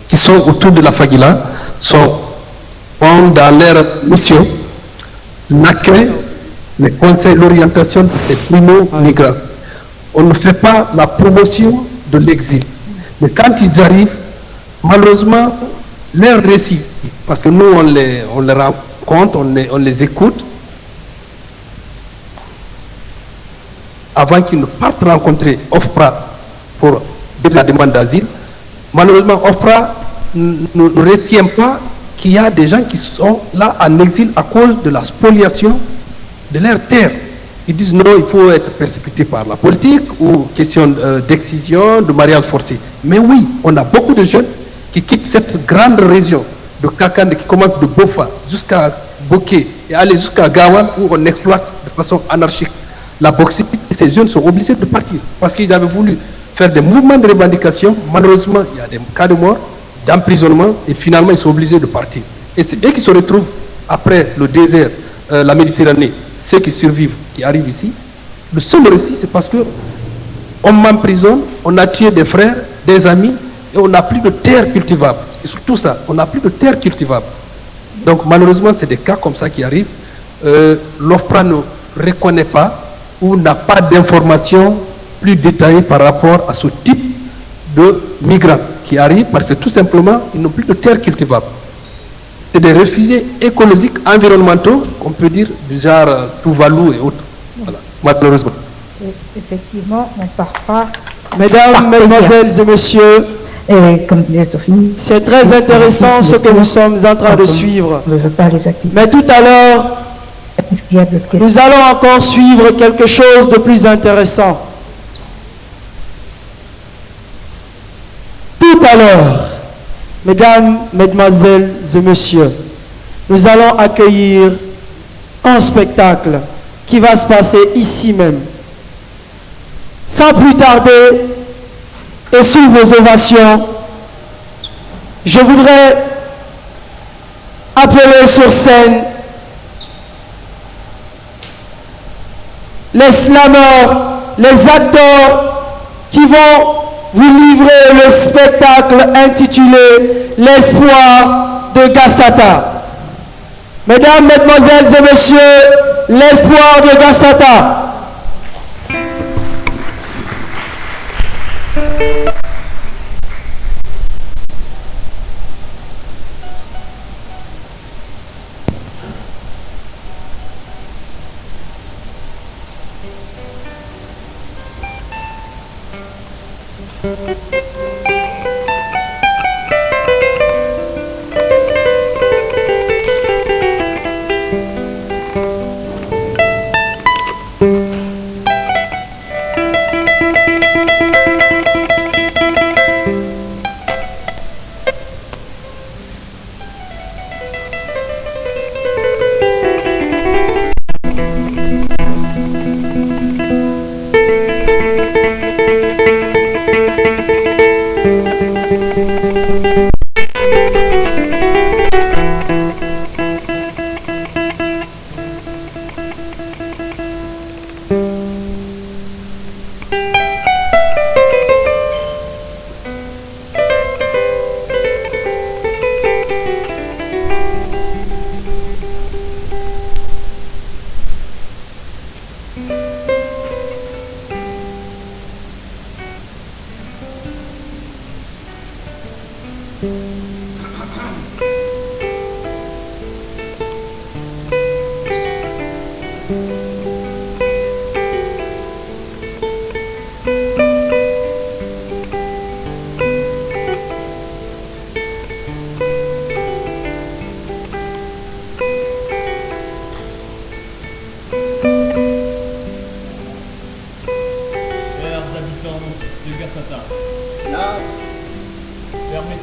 qui sont autour de la Fagila ont dans leur mission l'accueil, les conseils, l'orientation des primo-migrants. On ne fait pas la promotion de l'exil. Mais quand ils arrivent, malheureusement, leur récit, parce que nous, on les rencontre, on les écoute, avant qu'ils ne partent rencontrer OFPRA pour la demande d'asile, malheureusement, OFPRA ne retient pas qu'il y a des gens qui sont là en exil à cause de la spoliation de leurs terres. Ils disent non, il faut être persécuté par la politique ou question d'excision, de mariage forcé. Mais oui, on a beaucoup de jeunes qui quittent cette grande région de Kakande qui commence de Bofa jusqu'à Boké et aller jusqu'à Gawan où on exploite de façon anarchique la bauxite. Ces jeunes sont obligés de partir parce qu'ils avaient voulu faire des mouvements de revendication. Malheureusement, il y a des cas de mort, d'emprisonnement et finalement ils sont obligés de partir. Et c'est eux qui se retrouvent après le désert, la Méditerranée, ceux qui survivent, qui arrivent ici. Le seul récit, c'est parce que on m'emprisonne, on a tué des frères, des amis et on n'a plus de terre cultivable. C'est surtout ça, on n'a plus de terre cultivable. Donc malheureusement, c'est des cas comme ça qui arrivent. L'OFPRA ne reconnaît pas ou n'a pas d'informations plus détaillées par rapport à ce type de migrants qui arrivent parce que tout simplement, ils n'ont plus de terre cultivable. C'est des réfugiés écologiques, environnementaux, on peut dire, du genre Tuvalu et autres. Voilà, malheureusement. Effectivement, on ne part pas. Mesdames, mesdemoiselles et messieurs, c'est très intéressant ce que nous sommes en train de suivre. Mais tout à l'heure, nous allons encore suivre quelque chose de plus intéressant. Tout à l'heure, mesdames, mesdemoiselles et messieurs, nous allons accueillir un spectacle qui va se passer ici même. Sans plus tarder, et sous vos ovations, je voudrais appeler sur scène les slameurs, les acteurs qui vont vous livrer le spectacle intitulé L'espoir de Gassata. Mesdames, mesdemoiselles et messieurs, l'espoir de Gassata.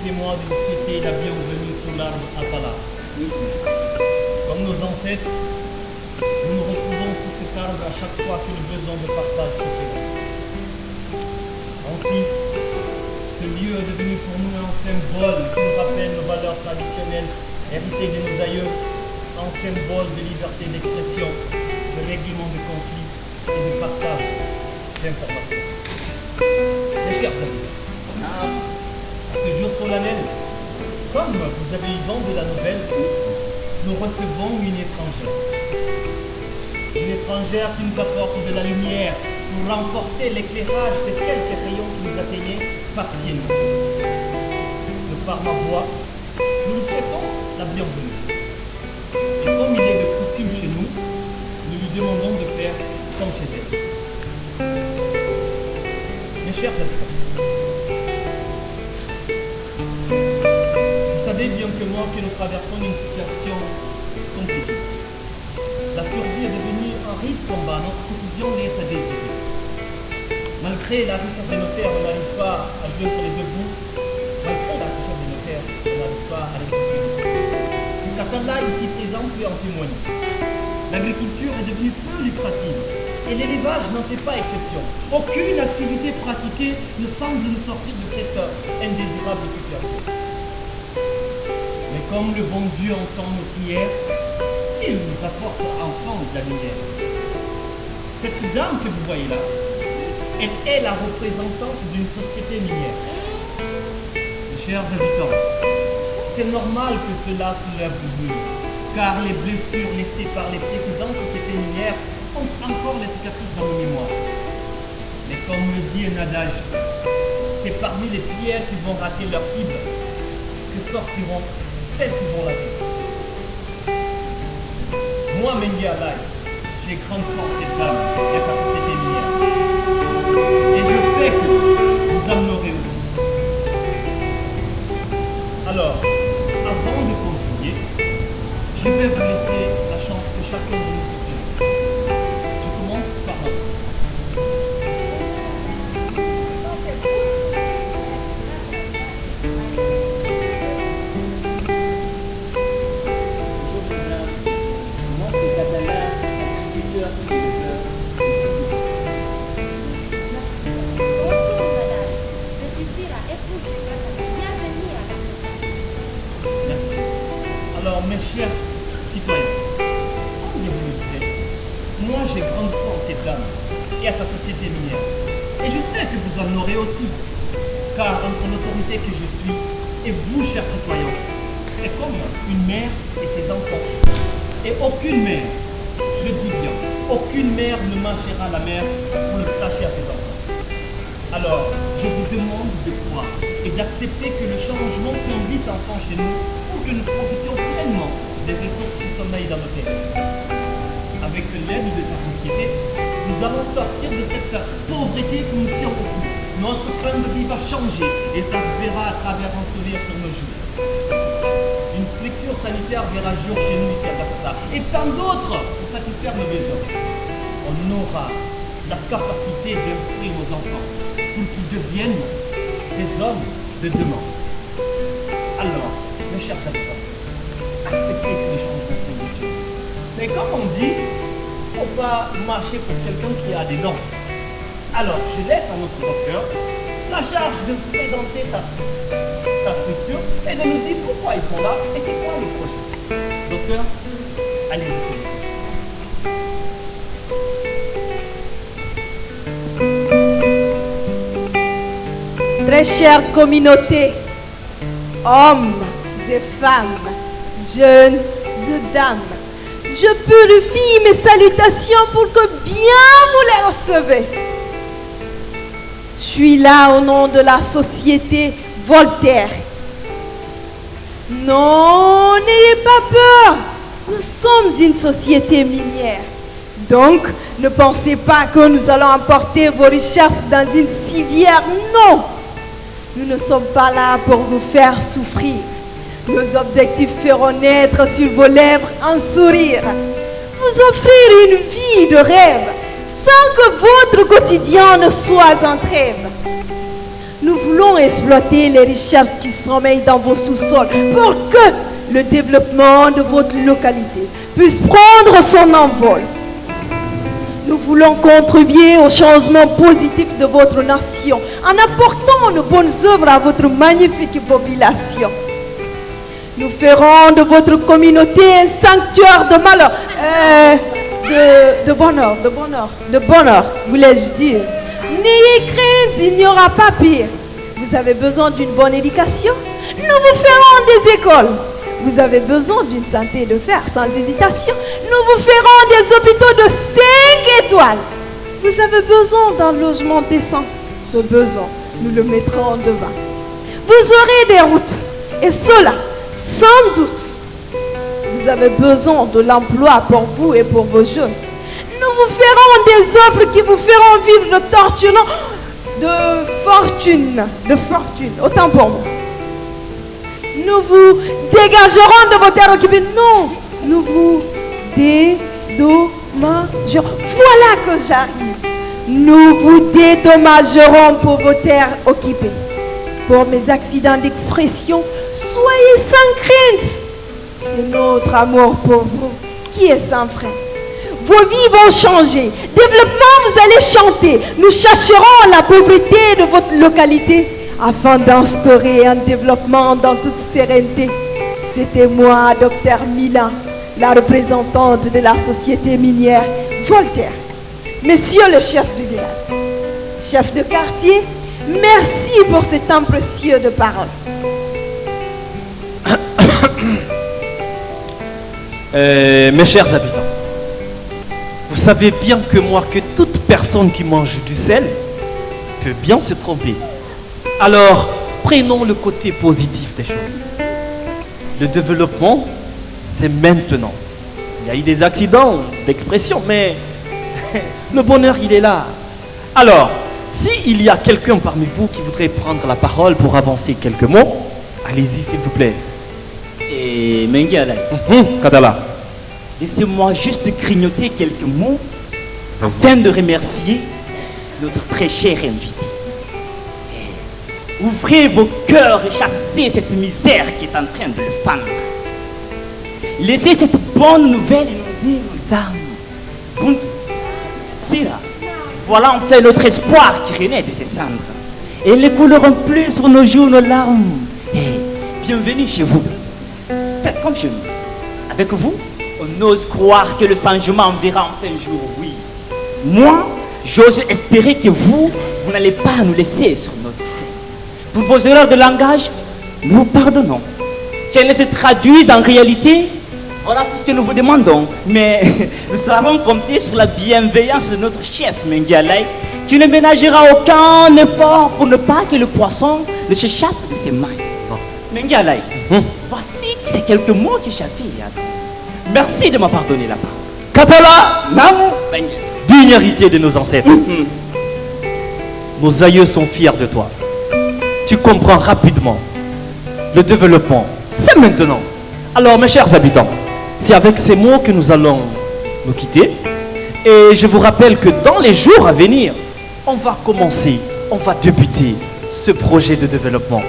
permettez-moi de vous souhaiter la bienvenue sur l'arbre Atala. Comme nos ancêtres, nous nous retrouvons sous cet arbre à chaque fois que le besoin de partage se présente. Ainsi, ce lieu est devenu pour nous un symbole qui nous rappelle nos valeurs traditionnelles héritées de nos aïeux, un symbole de liberté d'expression, de règlement de conflits et de partage d'informations. Mes chers amis, à ce jour solennel, comme vous avez eu vent de la nouvelle, nous recevons une étrangère. Une étrangère qui nous apporte de la lumière pour renforcer l'éclairage de quelques rayons qui nous atteignaient partiellement. De par ma voix, nous lui souhaitons la bienvenue. Et comme il est de coutume chez nous, nous lui demandons de faire comme chez elle. Mes chers habitants, vous savez bien que moi que nous traversons une situation compliquée. La survie est devenue un rite combat, notre quotidien laisse à désirer. Malgré la richesse des notaires, on n'arrive pas à joindre les deux bouts. Malgré la richesse des notaires, on n'arrive pas à les couper. Katala, ici présent, peut en témoigner. L'agriculture est devenue plus lucrative et l'élevage n'en fait pas exception. Aucune activité pratiquée ne semble nous sortir de cette indésirable situation. Mais comme le bon Dieu entend nos prières, il nous apporte enfin de la lumière. Cette dame que vous voyez là, elle est la représentante d'une société minière. Mes chers habitants, c'est normal que cela soulève du bruit, car les blessures laissées par les précédentes sociétés minières ont encore les cicatrices dans nos mémoires. Mais comme le dit un adage, c'est parmi les pierres qui vont rater leur cible que sortiront celles qui vont la vivre. Moi, Mendy Alay, j'ai grande force cette dame et sa société minière. Et je sais que vous en aurez aussi. Alors, avant de continuer, je vais vous laisser la chance que chacun de nous se présente. Je commence par moi. Moi, c'est Katala, agriculteur et éleveur. Bonjour madame, je suis Sira, épouse de Katala. Bienvenue à la société. Merci. Alors, mes chers citoyens, comme je vous le disais, moi j'ai grande foi en cette dame et à sa société minière. Et je sais que vous en aurez aussi. Car entre l'autorité que je suis et vous, chers citoyens, c'est comme une mère et ses enfants. Et aucune mère, je dis bien, aucune mère ne mangera la mère pour le cracher à ses enfants. Alors, je vous demande de croire et d'accepter que le changement s'invite enfin chez nous pour que nous profitions pleinement des ressources qui sommeillent dans nos terres. Avec l'aide de sa société, nous allons sortir de cette pauvreté qui nous tient au cou. Notre train de vie va changer et ça se verra à travers un sourire sur nos joues. Une structure sanitaire verra jour chez nous ici à Kassata et tant d'autres pour satisfaire nos besoins. On aura la capacité d'instruire nos enfants pour qu'ils deviennent des hommes de demain. Alors, mes chers habitants, acceptez que les changements s'invitent. Mais comme on dit, il ne faut pas marcher pour quelqu'un qui a des dents. Alors, je laisse à notre docteur la charge de présenter sa structure et de nous dire pourquoi ils sont là et c'est quoi le projet. Docteur, allez-y, s'il vous plaît. Très chère communauté, hommes et femmes, jeunes et dames, je purifie mes salutations pour que bien vous les recevez. Je suis là au nom de la société Voltaire. Non, n'ayez pas peur, nous sommes une société minière. Donc, ne pensez pas que nous allons emporter vos richesses dans une civière, non. Nous ne sommes pas là pour vous faire souffrir. Nos objectifs feront naître sur vos lèvres un sourire. Vous offrir une vie de rêve sans que votre quotidien ne soit en trêve. Nous voulons exploiter les richesses qui sommeillent dans vos sous-sols pour que le développement de votre localité puisse prendre son envol. Nous voulons contribuer au changement positif de votre nation en apportant de bonnes œuvres à votre magnifique population. Nous ferons de votre communauté un sanctuaire de malheur, de bonheur, voulais-je dire. N'ayez crainte, il n'y aura pas pire. Vous avez besoin d'une bonne éducation? Nous vous ferons des écoles. Vous avez besoin d'une santé de fer sans hésitation? Nous vous ferons des hôpitaux de 5 étoiles. Vous avez besoin d'un logement décent? Ce besoin, nous le mettrons devant. Vous aurez des routes, et cela, sans doute. Vous avez besoin de l'emploi pour vous et pour vos jeunes. Nous vous ferons des offres qui vous feront vivre de torturant, de fortune, autant pour moi. Nous vous dégagerons de vos terres occupées. Non, nous vous dédommagerons. Voilà que j'arrive. Nous vous dédommagerons pour vos terres occupées. Pour mes accidents d'expression, soyez sans crainte. C'est notre amour pour vous qui est sans frein. Vos vies vont changer. Développement, vous allez chanter. Nous chercherons la pauvreté de votre localité afin d'instaurer un développement dans toute sérénité. C'était moi, Dr Milan, la représentante de la société minière Voltaire. Monsieur le chef du village, chef de quartier, merci pour ces temps précieux de parole. Mes chers habitants, vous savez bien que moi, que toute personne qui mange du sel peut bien se tromper. Alors, prenons le côté positif des choses. Le développement, c'est maintenant. Il y a eu des accidents d'expression, mais le bonheur, il est là. Alors, s'il y a quelqu'un parmi vous qui voudrait prendre la parole pour avancer quelques mots, allez-y, s'il vous plaît. Et Mengialai, Katala, laissez-moi juste grignoter quelques mots afin de remercier notre très cher invité. Ouvrez vos cœurs et chassez cette misère qui est en train de le fendre. Laissez cette bonne nouvelle inonder nos âmes. Bon, c'est là. Voilà enfin notre espoir qui renaît de ces cendres. Et ne couleront plus sur nos joues nos larmes. Bienvenue chez vous. Faites comme chez nous. Avec vous, on ose croire que le changement verra enfin un jour, oui. Moi, j'ose espérer que vous n'allez pas nous laisser sur notre fait. Pour vos erreurs de langage, nous vous pardonnons. Qu'elles se traduisent en réalité, voilà tout ce que nous vous demandons. Mais nous savons compter sur la bienveillance de notre chef Mengialai, qui ne ménagera aucun effort pour ne pas que le poisson ne s'échappe de ses mains. Mengialai, voici ces quelques mots qui chavirent. Merci de m'avoir donné la parole. Katala, digne héritier de nos ancêtres. Nos aïeux sont fiers de toi. Tu comprends rapidement. Le développement, c'est maintenant. Alors, mes chers habitants, c'est avec ces mots que nous allons nous quitter. Et je vous rappelle que dans les jours à venir, on va débuter ce projet de développement.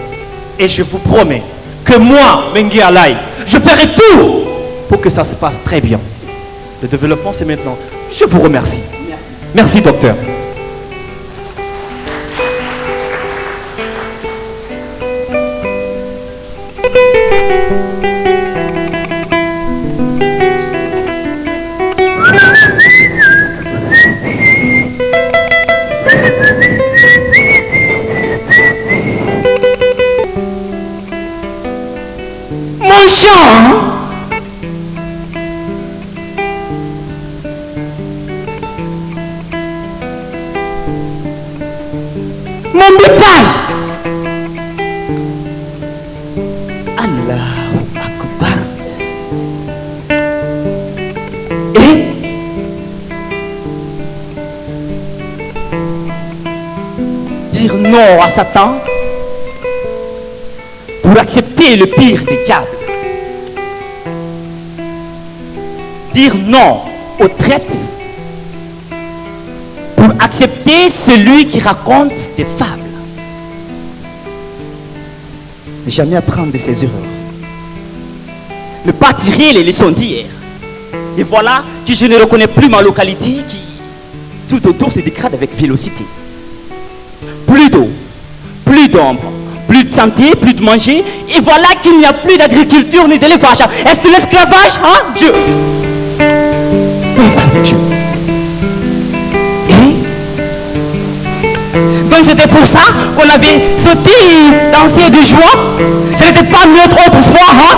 Et je vous promets que moi, Mengialai, je ferai tout pour que ça se passe très bien. Le développement, c'est maintenant. Je vous remercie. Merci, docteur. Mon chant, mon bétail. Allahu Akbar. Et dire non à Satan pour accepter le pire des diables. Dire non aux traites pour accepter celui qui raconte des fables. Ne jamais apprendre de ses erreurs. Ne pas tirer les leçons d'hier. Et voilà que je ne reconnais plus ma localité qui, tout autour, se dégrade avec vélocité. Plus d'eau, plus d'ombre, plus de santé, plus de manger. Et voilà qu'il n'y a plus d'agriculture ni d'élevage. Est-ce de l'esclavage, hein, Dieu? Oui, ça veut Dieu. Et donc c'était pour ça qu'on avait sauté et dansé de joie. Ce n'était pas notre autrefois, hein?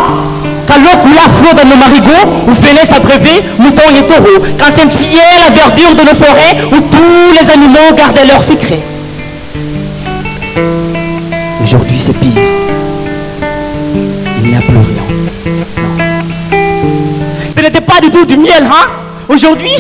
Quand l'eau coulait à flot dans nos marigots, où venaient s'abreuver moutons et taureaux. Quand scintillait la verdure de nos forêts, où tous les animaux gardaient leurs secrets. Aujourd'hui, c'est pire. Il n'y a plus rien. Non. Ce n'était pas du tout du miel, hein? Aujourd'hui,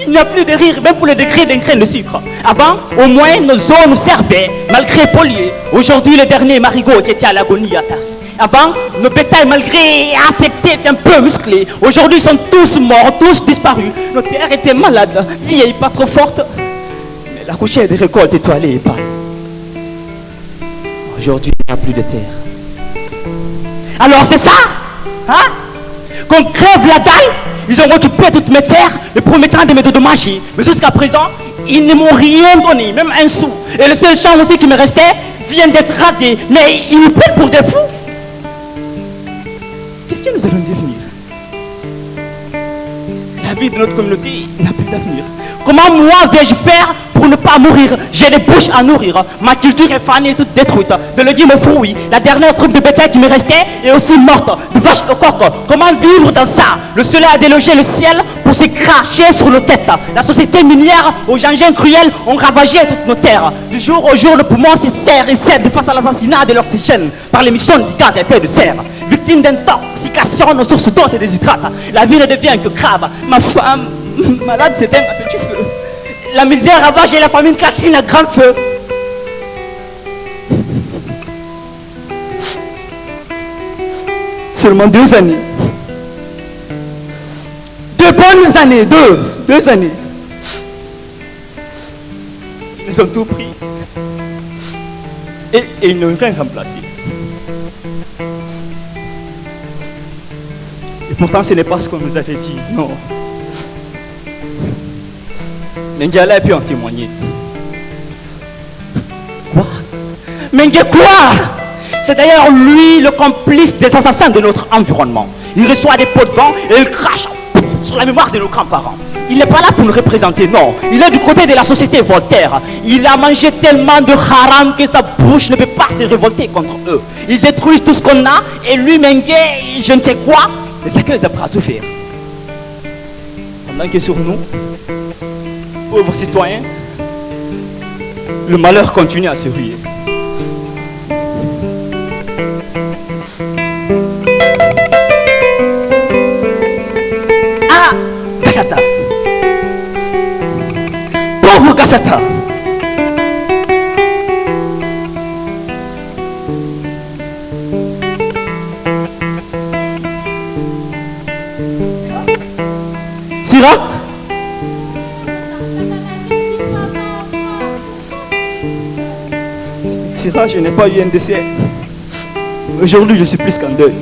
il n'y a plus de rire, même pour le degré d'un grain de sucre. Avant, au moins, nos eaux nous servaient, malgré polluées. Aujourd'hui, le dernier marigot qui était à l'agonie à Tari. Avant, nos bétails, malgré affectés, étaient un peu musclés. Aujourd'hui, ils sont tous morts, tous disparus. Nos terres étaient malades, vieilles, pas trop fortes. Mais la couchée des récoltes étoilée et pâle. Aujourd'hui, il n'y a plus de terre. Alors c'est ça, hein? Qu'on crève la dalle, ils ont occupé toutes mes terres, me promettant de me dédommager. Mais jusqu'à présent, ils ne m'ont rien donné, même un sou. Et le seul champ aussi qui me restait vient d'être rasé. Mais ils nous prennent pour des fous. Qu'est-ce que nous allons devenir? La vie de notre communauté n'a plus d'avenir. Comment moi vais-je faire pour ne pas mourir? J'ai des bouches à nourrir. Ma culture est fanée, toute détruite. De légumes aux fruits. La dernière troupe de bétail qui me restait est aussi morte. De vaches au coq. Comment vivre dans ça? Le soleil a délogé le ciel pour se cracher sur nos têtes. La société minière aux engins cruels ont ravagé toutes nos terres. Du jour au jour, le poumon se serre et cède face à l'assassinat de l'oxygène par l'émission du gaz à effet de serre. Victime d'intoxication, nos sources d'eau se déshydratent. La vie ne devient que grave. Ma femme malade s'éteint à petit feu. La misère ravage et la famine catine à grand feu. Seulement 2 années. 2 bonnes années, deux années. Ils ont tout pris. Et ils n'ont rien remplacé. Et pourtant, ce n'est pas ce qu'on nous avait dit, non. Mengele a pu en témoigner. Quoi? Mengele quoi? C'est d'ailleurs lui le complice des assassins de notre environnement. Il reçoit des pots de vent et il crache sur la mémoire de nos grands-parents. Il n'est pas là pour nous représenter, non. Il est du côté de la société Voltaire. Il a mangé tellement de haram que sa bouche ne peut pas se révolter contre eux. Ils détruisent tout ce qu'on a et lui, Mengele, je ne sais quoi, ne sait que les bras ouverts. Pendant que sur nous, pauvres citoyens, le malheur continue à se ruer. Ah, Gassata. Pauvre Gassata. Sira? Sira, je n'ai pas eu un décès. Aujourd'hui, je suis plus qu'en deuil.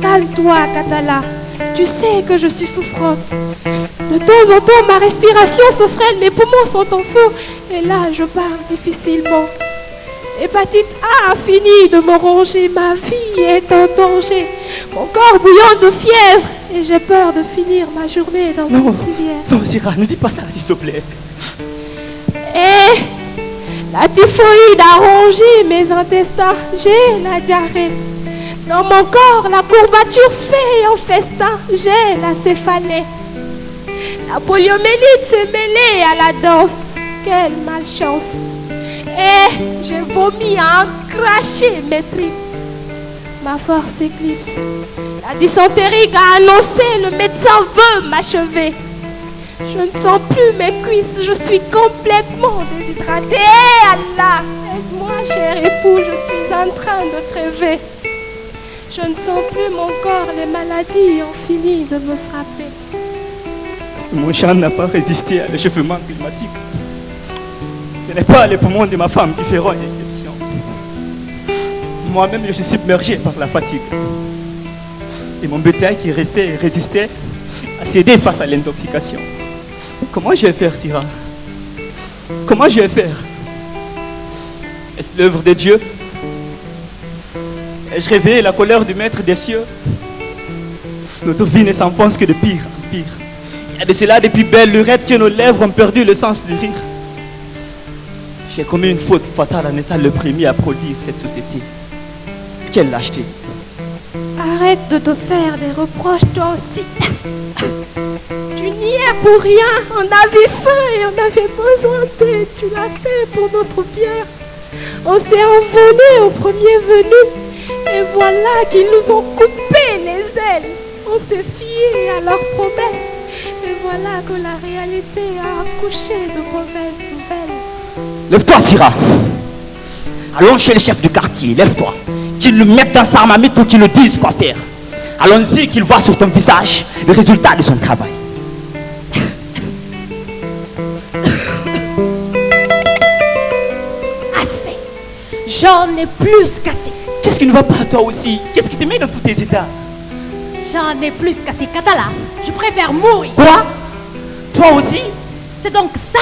Calme-toi, Katala. Tu sais que je suis souffrante. De temps en temps, ma respiration se freine, mes poumons sont en feu. Et là, je parle difficilement. L'hépatite A a fini de me ronger. Ma vie est en danger. Mon corps bouillonne de fièvre. Et j'ai peur de finir ma journée dans une civière. Non, Sira, ne dis pas ça, s'il te plaît. Et la typhoïde a rongé mes intestins. J'ai la diarrhée. Dans mon corps, la courbature fait un festin. J'ai la céphalée. La poliomyélite s'est mêlée à la danse. Quelle malchance. Et j'ai vomi à en cracher mes tripes. Ma force éclipse. La dysenterie a annoncé, le médecin veut m'achever. Je ne sens plus mes cuisses, je suis complètement déshydratée. Allah, aide-moi, cher époux, je suis en train de crever. Je ne sens plus mon corps, les maladies ont fini de me frapper. Mon champ n'a pas résisté à l'échauffement climatique. Ce n'est pas les poumons de ma femme qui feront une exception. Moi-même, je suis submergé par la fatigue. Et mon bétail qui restait et résistait a cédé face à l'intoxication. Comment je vais faire, Syrah? Comment je vais faire? Est-ce l'œuvre de Dieu? Ai-je réveillé la colère du Maître des cieux? Notre vie ne s'enfonce que de pire en pire. Il y a de cela depuis belle lurette que nos lèvres ont perdu le sens du rire. J'ai commis une faute fatale en étant le premier à produire cette société. Quelle lâcheté! Arrête de te faire des reproches toi aussi. Tu n'y es pour rien. On avait faim et on avait besoin d'aide. Tu l'as fait pour notre bien. On s'est envolé au premier venu. Et voilà qu'ils nous ont coupé les ailes. On s'est fié à leurs promesses. Et voilà que la réalité a accouché de mauvaises nouvelles. Lève-toi, Syrah. Allons chez le chef du quartier. Lève-toi. Qu'il le mette dans sa marmite ou qu'il le dise quoi faire. Allons-y, qu'il voit sur ton visage le résultat de son travail. Assez. J'en ai plus qu'assez. Qu'est-ce qui ne va pas à toi aussi? Qu'est-ce qui te met dans tous tes états? J'en ai plus qu'assez. Katala, je préfère mourir. Quoi? Toi aussi? C'est donc ça.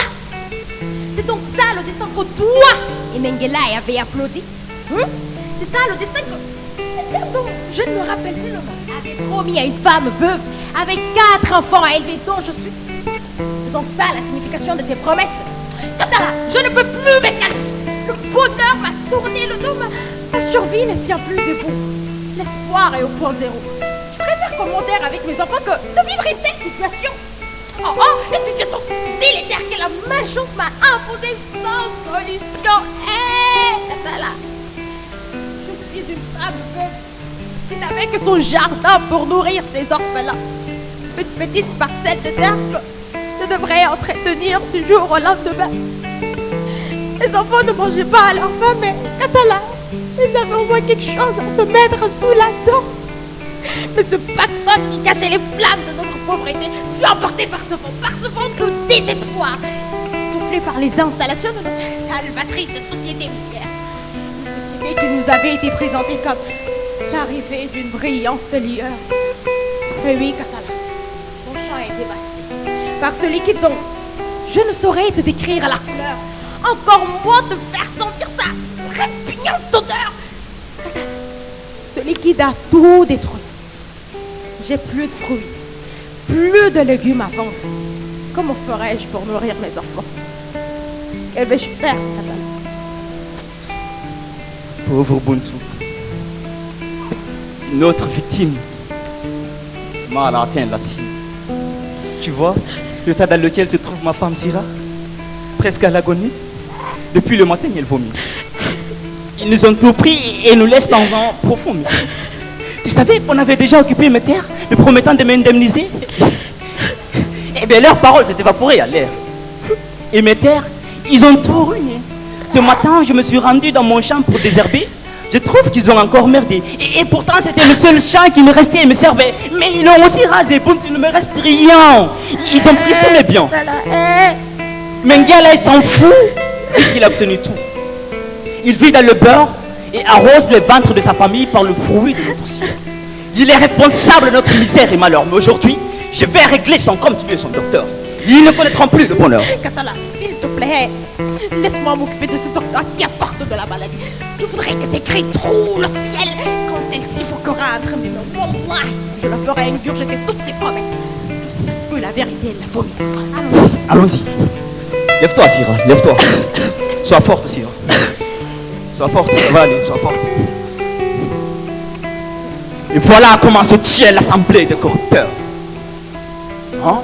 C'est donc ça le destin que toi et Mengele avaient applaudi. C'est ça le destin que... Pardon, je ne me rappelle plus le nom. Avait promis à une femme veuve avec 4 enfants à élever dont je suis. C'est donc ça la signification de tes promesses. Katala, je ne peux plus me calmer. Le bonheur m'a tourné le dos. Ma survie ne tient plus debout. L'espoir est au point zéro. Je préfère commander avec mes enfants que de vivre une telle situation. Une situation délétère que la malchance m'a imposée sans solution. Katala, je suis une femme veuve qui n'avait que son jardin pour nourrir ses orphelins. Une petite parcelle de terre que je devrais entretenir du jour au lendemain. Les enfants ne mangeaient pas à leur faim, mais Katala, ils avaient au moins quelque chose à se mettre sous la dent. Mais ce pactole qui cachait les flammes de notre pauvreté fut emporté par ce vent de désespoir, soufflé par les installations de notre salvatrice société minière. Une société qui nous avait été présentée comme l'arrivée d'une brillante lueur. Mais oui, Katala, mon champ est dévasté par ce liquide dont je ne saurais te décrire la couleur, encore moins te faire sentir sa répugnante odeur. Ce liquide a tout détruit. J'ai plus de fruits, plus de légumes à vendre. Comment ferais-je pour nourrir mes enfants? Que vais-je faire, Katala? Pauvre Ubuntu. Une autre victime mal atteint la cible. Tu vois l'état dans lequel se trouve ma femme Syrah, presque à l'agonie. Depuis le matin, elle vomit. Ils nous ont tout pris et nous laissent dans un profond mépris. Tu savais qu'on avait déjà occupé mes terres, me promettant de m'indemniser? Eh bien, leurs paroles s'est évaporées à l'air. Et mes terres, ils ont tout ruiné. Ce matin, je me suis rendu dans mon champ pour désherber. Je trouve qu'ils ont encore merdé. Et pourtant, c'était le seul champ qui me restait et me servait. Mais ils l'ont aussi rasé. Bon, il ne me reste rien. Ils ont pris tous mes biens. Mengele, il s'en fout et qu'il a obtenu tout. Il vit dans le beurre et arrose les ventres de sa famille par le fruit de notre ciel. Il est responsable de notre misère et malheur. Mais aujourd'hui, je vais régler son comme tu es son docteur. Ils ne connaîtront plus le bonheur. Katala, s'il te plaît, laisse-moi m'occuper de ce docteur qui apporte de la maladie. Je voudrais que tes cris trouent le ciel quand elle suffoquera entre mes mains. Wallah, je la ferai ingurgiter toutes ses promesses. Jusqu'à ce que la vérité la vomisse. Allons-y. Lève-toi, Syrah, lève-toi. Sois forte, Syrah. Sois forte, ça va aller, sois forte. Et voilà comment se tient l'assemblée des corrupteurs. Hein?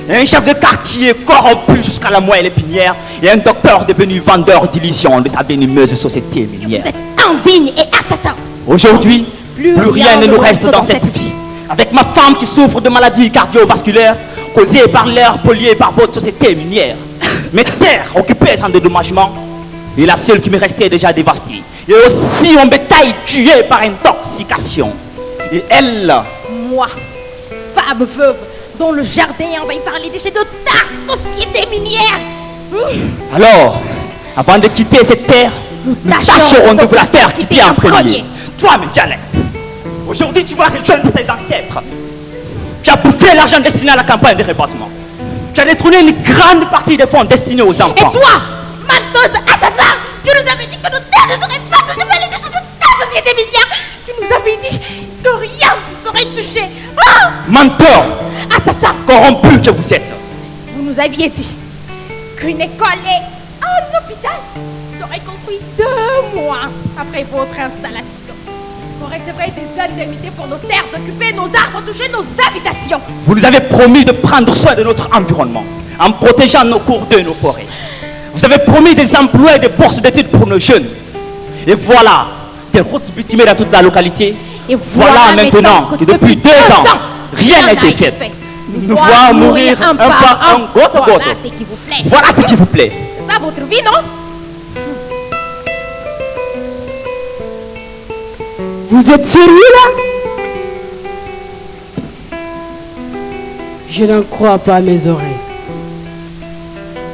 Un chef de quartier corrompu jusqu'à la moelle épinière et un docteur devenu vendeur d'illusions de sa venimeuse société minière. Vous êtes indigne et assassin. Aujourd'hui, plus rien ne nous reste dans cette vie. Avec ma femme qui souffre de maladies cardiovasculaires causées par l'air pollué par votre société minière. Mes terres occupées sans dédommagement Et la seule qui me restait est déjà dévastée. Et aussi un bétail tué par intoxication. Et elle... Moi, femme veuve, dont le jardin envahi par les déchets de ta société minière. Alors, avant de quitter cette terre, nous tâcherons de vous la faire quitter en premier. Toi, Medjalek, aujourd'hui tu vas rejoindre tes ancêtres. Tu as bouffé l'argent destiné à la campagne de repassement. Tu as détourné une grande partie des fonds destinés aux enfants. Et toi, menteuse assassin, tu nous avais dit que nos terres ne seraient pas touchées par les déchets de ta société minière. Tu nous avais dit que rien ne serait touché. Ah! Menteur, assassin, corrompu que vous êtes. Vous nous aviez dit qu'une école et un hôpital seraient construits 2 mois après votre installation. Qu'on recevrait des indemnités pour nos terres occupées, nos arbres touchés, nos habitations. Vous nous avez promis de prendre soin de notre environnement en protégeant nos cours d'eau et nos forêts. Vous avez promis des emplois et des bourses d'études pour nos jeunes. Et voilà, des routes bitumées dans toute la localité. Et voilà maintenant que depuis 2 ans, rien n'a été fait. Nous voyons mourir un par un, goutte à goutte. Voilà ce qui vous plaît. Voilà ce qui vous plaît. C'est ça votre vie, non? Vous êtes sérieux là? Je n'en crois pas à mes oreilles.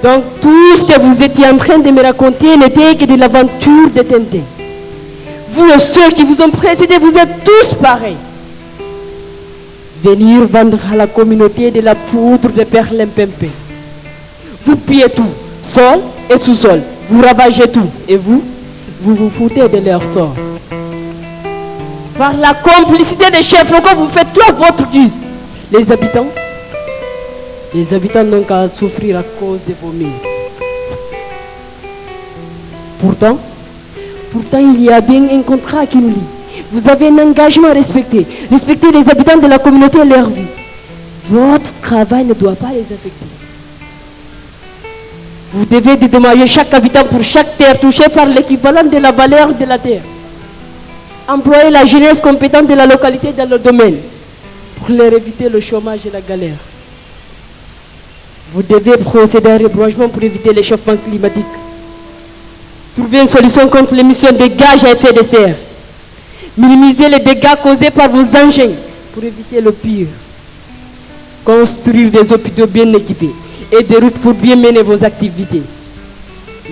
Donc tout ce que vous étiez en train de me raconter n'était que de l'aventure de Tintin. Vous et ceux qui vous ont précédés, vous êtes tous pareils. Venir vendre à la communauté de la poudre de perlimpinpin. Vous pillez tout, sol et sous-sol. Vous ravagez tout. Et vous vous foutez de leur sort. Par la complicité des chefs locaux, vous faites tout à votre guise. Les habitants n'ont qu'à souffrir à cause de vos mines. Pourtant, il y a bien un contrat qui nous lie. Vous avez un engagement à respecter. Respecter les habitants de la communauté et leur vie. Votre travail ne doit pas les affecter. Vous devez dédommager chaque habitant pour chaque terre touchée par l'équivalent de la valeur de la terre. Employer la jeunesse compétente de la localité dans le domaine pour leur éviter le chômage et la galère. Vous devez procéder à un rebranchement pour éviter l'échauffement climatique. Trouver une solution contre l'émission de gaz à effet de serre. Minimiser les dégâts causés par vos engins pour éviter le pire. Construire des hôpitaux bien équipés et des routes pour bien mener vos activités.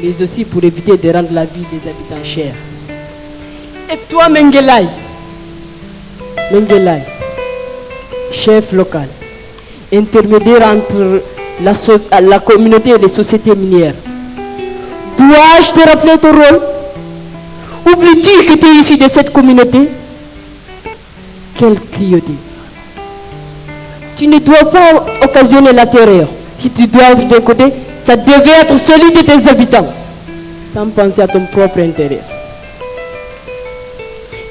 Mais aussi pour éviter de rendre la vie des habitants chère. Et toi, Mengelai, chef local, intermédiaire entre la communauté et les sociétés minières, dois-je te rappeler ton rôle? Oublies-tu que tu es issu de cette communauté? Quelle cruauté! Tu ne dois pas occasionner la terreur. Si tu dois être d'un côté, ça devait être celui de tes habitants, sans penser à ton propre intérêt.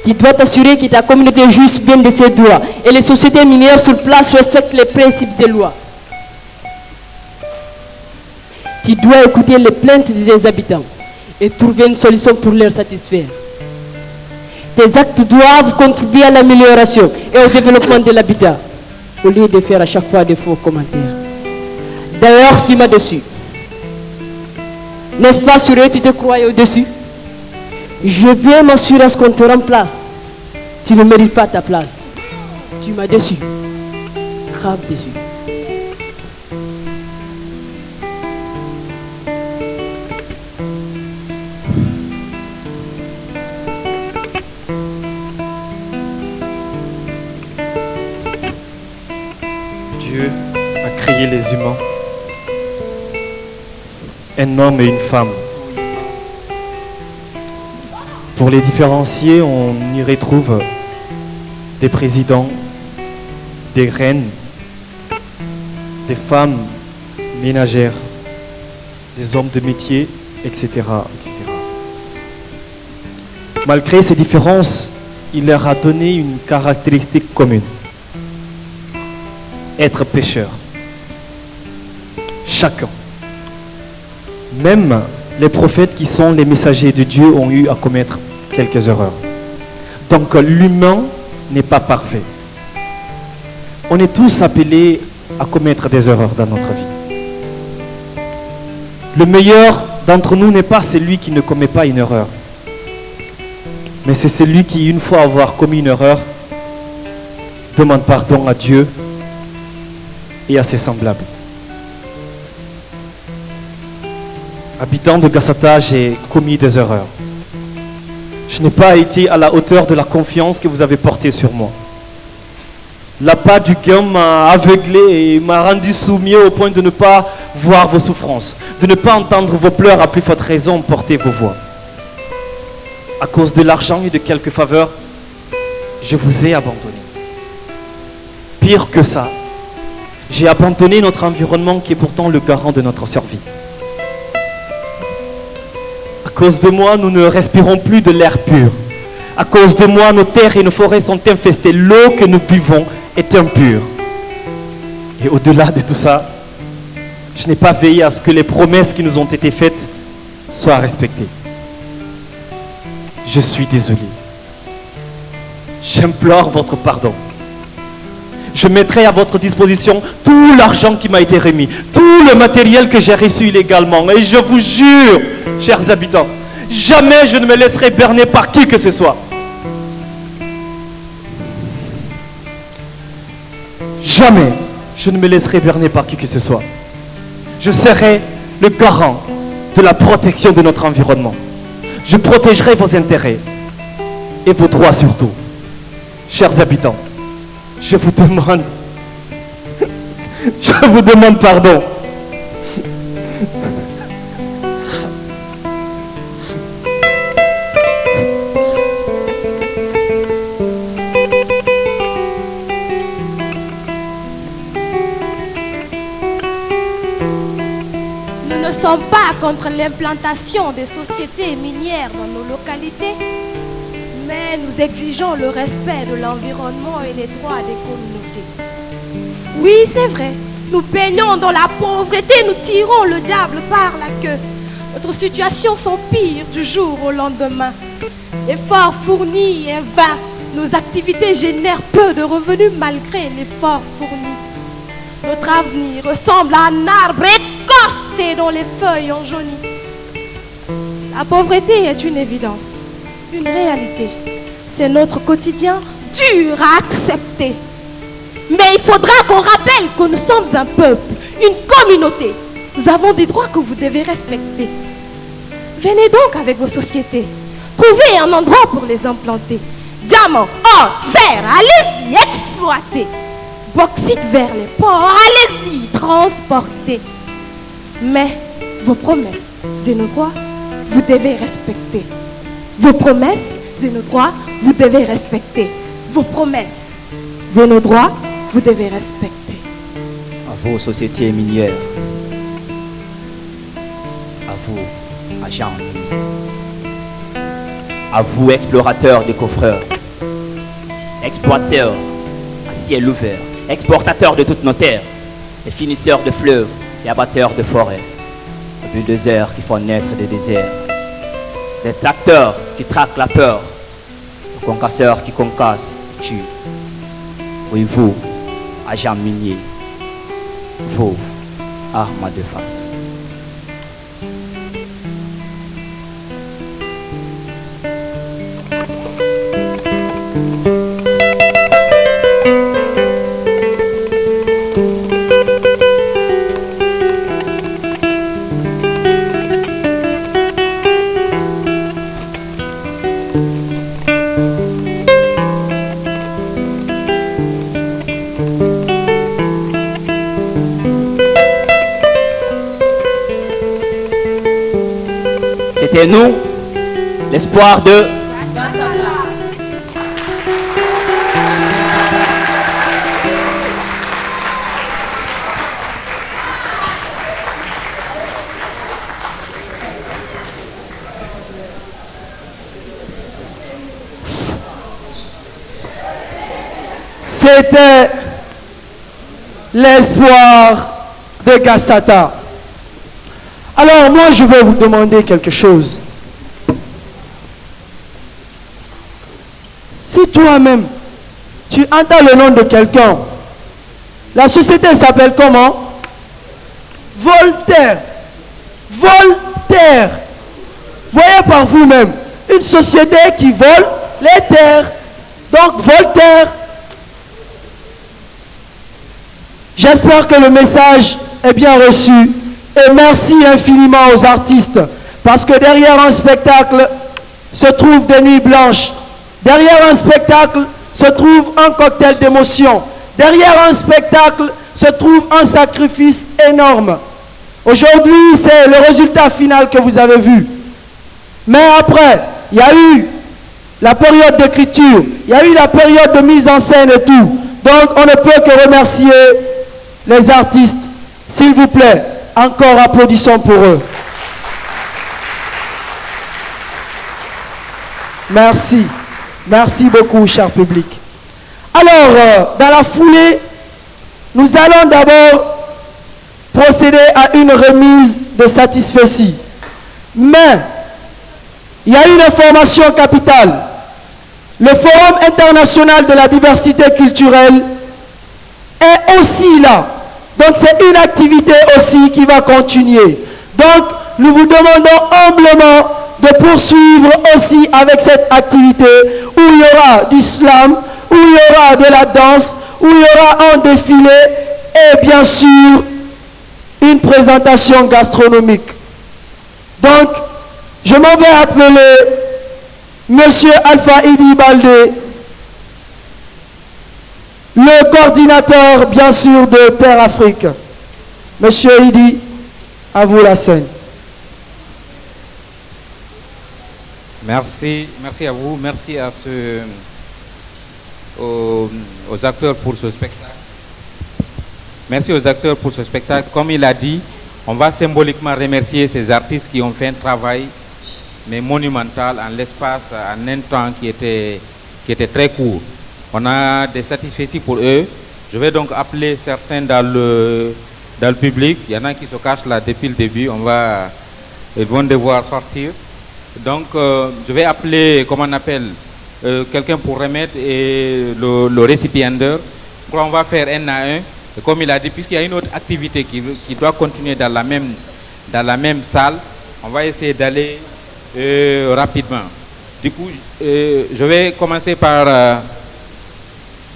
Tu dois t'assurer que ta communauté jouisse bien de ses droits et les sociétés minières sur place respectent les principes et lois. Tu dois écouter les plaintes des habitants et trouver une solution pour leur satisfaire. Tes actes doivent contribuer à l'amélioration et au développement de l'habitat, au lieu de faire à chaque fois de faux commentaires. D'ailleurs, tu m'as déçu. N'est-ce pas, Souré, tu te croyais au-dessus? Je vais m'assurer à ce qu'on te remplace. Tu ne mérites pas ta place. Tu m'as déçu. Grave déçu. Dieu a créé les humains. Un homme et une femme. Pour les différencier, on y retrouve des présidents, des reines, des femmes ménagères, des hommes de métier, etc., etc. Malgré ces différences, il leur a donné une caractéristique commune. Être pécheur. Chacun. Même les prophètes qui sont les messagers de Dieu ont eu à commettre quelques erreurs. Donc l'humain n'est pas parfait. On est tous appelés à commettre des erreurs dans notre vie. Le meilleur d'entre nous n'est pas celui qui ne commet pas une erreur, mais c'est celui qui, une fois avoir commis une erreur, demande pardon à Dieu et à ses semblables. Habitant de Gassata, j'ai commis des erreurs. Je n'ai pas été à la hauteur de la confiance que vous avez portée sur moi. L'appât du gain m'a aveuglé et m'a rendu soumis au point de ne pas voir vos souffrances, de ne pas entendre vos pleurs, à plus forte raison porter vos voix. À cause de l'argent et de quelques faveurs, je vous ai abandonné. Pire que ça, j'ai abandonné notre environnement qui est pourtant le garant de notre survie. À cause de moi, nous ne respirons plus de l'air pur. À cause de moi, nos terres et nos forêts sont infestées. L'eau que nous buvons est impure. Et au-delà de tout ça, je n'ai pas veillé à ce que les promesses qui nous ont été faites soient respectées. Je suis désolé. J'implore votre pardon. Je mettrai à votre disposition tout l'argent qui m'a été remis, tout le matériel que j'ai reçu illégalement. Et je vous jure, chers habitants, jamais je ne me laisserai berner par qui que ce soit. Jamais je ne me laisserai berner par qui que ce soit. Je serai le garant de la protection de notre environnement. Je protégerai vos intérêts et vos droits surtout. Chers habitants, je vous demande pardon. Nous ne sommes pas contre l'implantation des sociétés minières dans nos localités, mais nous exigeons le respect de l'environnement et les droits des communautés. Oui, c'est vrai, nous baignons dans la pauvreté, nous tirons le diable par la queue. Notre situation s'empire du jour au lendemain. L'effort fourni est vain. Nos activités génèrent peu de revenus malgré l'effort fourni. Notre avenir ressemble à un arbre écorcé dont les feuilles ont jauni. La pauvreté est une évidence, une réalité. C'est notre quotidien dur à accepter. Mais il faudra qu'on rappelle que nous sommes un peuple, une communauté. Nous avons des droits que vous devez respecter. Venez donc avec vos sociétés. Trouvez un endroit pour les implanter. Diamants, or, fer, allez-y, exploitez. Bauxite vers les ports, allez-y, transportez. Mais vos promesses et nos droits, vous devez respecter. Vos promesses et nos droits, vous devez respecter. Vos promesses et nos droits, vous devez respecter. À vos sociétés minières, à vous, agents, à vous, explorateurs de coffreurs, exploiteurs à ciel ouvert, exportateurs de toutes nos terres, les finisseurs de fleuves et abatteurs de forêts, les bulldozers qui font naître des déserts, les tracteurs qui traquent la peur, les concasseurs qui concassent, tuent. Oui, vous, agents miniers, vos armes à deux faces. C'était nous, l'espoir de... C'était l'espoir de Gassata. Alors moi je vais vous demander quelque chose. Si toi-même tu entends le nom de quelqu'un, la société s'appelle comment? Voltaire. Voltaire. terres. Voyez par vous-même, une société qui vole les terres. Donc, Voltaire. J'espère que le message est bien reçu. Et merci infiniment aux artistes. Parce que derrière un spectacle se trouvent des nuits blanches. Derrière un spectacle se trouve un cocktail d'émotions. Derrière un spectacle se trouve un sacrifice énorme. Aujourd'hui, c'est le résultat final que vous avez vu. Mais après, il y a eu la période d'écriture, il y a eu la période de mise en scène et tout. Donc, on ne peut que remercier les artistes. S'il vous plaît, encore applaudissons pour eux. Merci. Merci beaucoup, cher public. Alors, dans la foulée, nous allons d'abord procéder à une remise de satisfecit. Mais, il y a une information capitale. Le Forum international de la diversité culturelle est aussi là. Donc, c'est une activité aussi qui va continuer. Donc, nous vous demandons humblement de poursuivre aussi avec cette activité où il y aura du slam, où il y aura de la danse, où il y aura un défilé et bien sûr une présentation gastronomique. Donc, je m'en vais appeler Monsieur Alpha Idi Baldé, le coordinateur bien sûr de Terre Afrique. Monsieur Idi, à vous la scène. Merci à vous, merci aux acteurs pour ce spectacle. Merci aux acteurs pour ce spectacle. Comme il a dit, on va symboliquement remercier ces artistes qui ont fait un travail mais monumental en l'espace, en un temps qui était très court. On a des satisfecits pour eux. Je vais donc appeler certains dans le public. Il y en a qui se cachent là depuis le début. Ils vont devoir sortir. Donc, je vais appeler, comment on appelle, quelqu'un pour remettre et le récipiendaire. Je crois qu'on va faire un à un. Et comme il a dit, puisqu'il y a une autre activité qui doit continuer dans la même salle, on va essayer d'aller rapidement. Du coup, je vais commencer par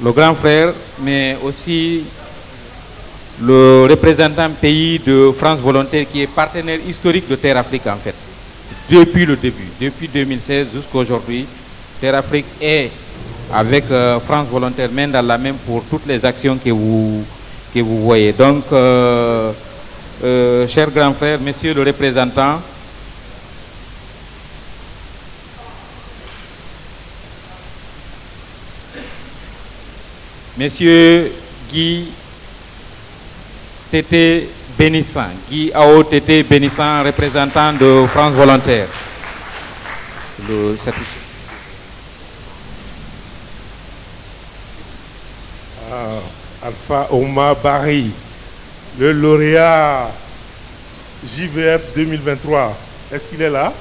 le grand frère, mais aussi le représentant pays de France Volontaire, qui est partenaire historique de Terre Afrique en fait. Depuis le début, depuis 2016 jusqu'à aujourd'hui, Terre Afrique est avec France Volontaire main dans la main pour toutes les actions que vous voyez. Donc, cher grand frère, monsieur le représentant, monsieur Guy Tété Bénissant, Guy Ao Tété Bénissant, représentant de France Volontaire. Alpha Ouma Barry, le lauréat JVF 2023. Est-ce qu'il est là?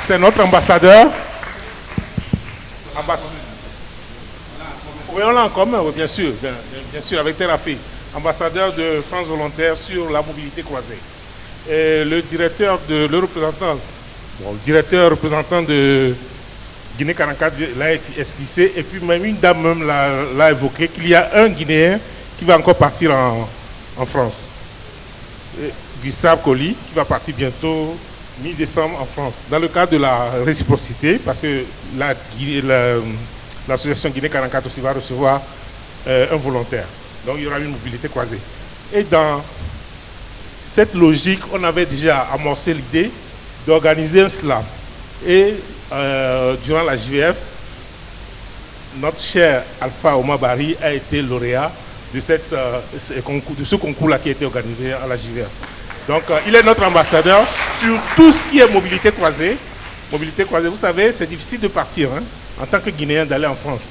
C'est notre ambassadeur. Oui, on l'a en commun, bien sûr, avec Terre Afrique. Ambassadeur de France Volontaire sur la mobilité croisée. Et le directeur représentant de Guinée-Conakry l'a esquissé, et puis même une dame même l'a évoqué, qu'il y a un Guinéen qui va encore partir en France. Gustave Colli, qui va partir bientôt mi-décembre en France, dans le cadre de la réciprocité, parce que l'association Guinée-Conakry aussi va recevoir un volontaire. Donc il y aura une mobilité croisée. Et dans cette logique, on avait déjà amorcé l'idée d'organiser un slam. Et durant la JVF, notre cher Alpha Ouma Barry a été lauréat de ce concours-là qui a été organisé à la JVF. Donc, il est notre ambassadeur sur tout ce qui est mobilité croisée. Mobilité croisée, vous savez, c'est difficile de partir en tant que Guinéen d'aller en France.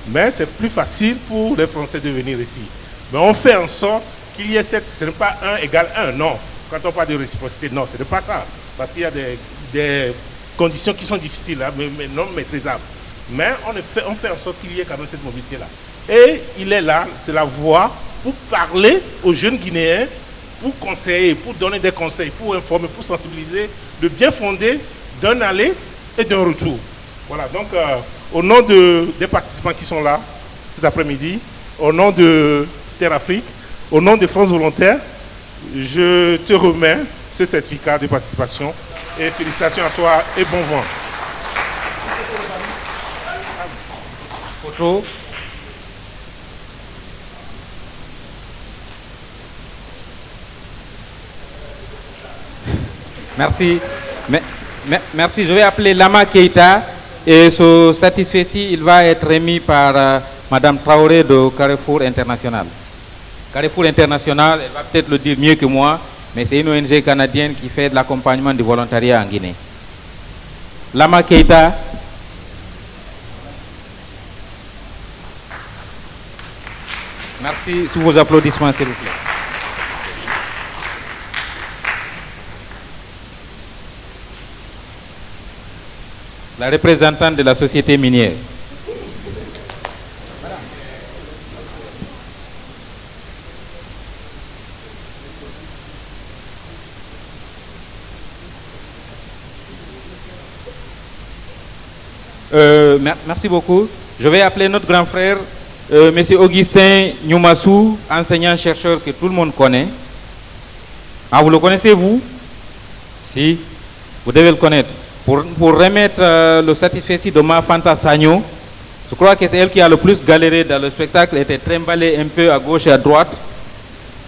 Mais c'est plus facile pour les Français de venir ici. Mais on fait en sorte qu'il y ait ce n'est pas 1 égale 1, non. Quand on parle de réciprocité, non, ce n'est pas ça. Parce qu'il y a des conditions qui sont difficiles, mais non maîtrisables. Mais on fait en sorte qu'il y ait quand même cette mobilité-là. Et il est là, c'est la voix pour parler aux jeunes Guinéens, pour conseiller, pour donner des conseils, pour informer, pour sensibiliser, de bien fonder d'un aller et d'un retour. Voilà, donc au nom des participants qui sont là cet après-midi, au nom de Terre Afrique, au nom de France Volontaire, je te remets ce certificat de participation et félicitations à toi et bon vent. Photo. Merci. Merci. Je vais appeler Lama Keita et ce satisfait-ci, il va être remis par Madame Traoré de Carrefour International. Carrefour International, elle va peut-être le dire mieux que moi, mais c'est une ONG canadienne qui fait de l'accompagnement du volontariat en Guinée. Lama Keita. Merci. Sous vos applaudissements, s'il vous plaît. La représentante de la société minière. Merci beaucoup. Je vais appeler notre grand frère, Monsieur Augustin Nyumassou, enseignant-chercheur que tout le monde connaît. Ah, vous le connaissez, vous? Si, vous devez le connaître. Pour remettre le satisfait de Ma Fanta Sagno, je crois que c'est elle qui a le plus galéré dans le spectacle, elle était trimballée un peu à gauche et à droite.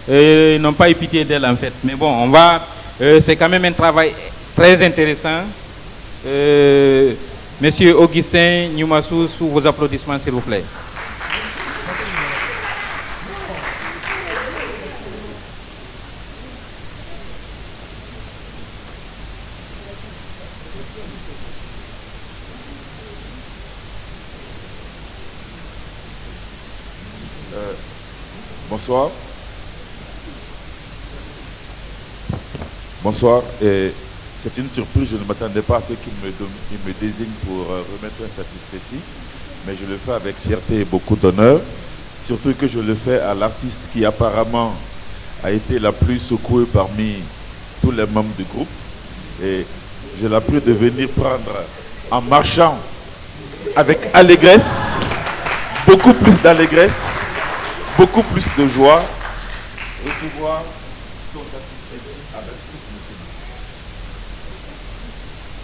Et ils n'ont pas eu pitié d'elle en fait. Mais bon, on va. C'est quand même un travail très intéressant. Monsieur Augustin Nyumassou, sous vos applaudissements, s'il vous plaît. Bonsoir. Bonsoir. Et c'est une surprise, je ne m'attendais pas à ce qu'il me désigne pour remettre un satisfait, mais je le fais avec fierté et beaucoup d'honneur, surtout que je le fais à l'artiste qui apparemment a été la plus secouée parmi tous les membres du groupe. Et je la prie de venir prendre en marchant avec allégresse, beaucoup plus d'allégresse, beaucoup plus de joie, recevoir son satisfait avec toute le public.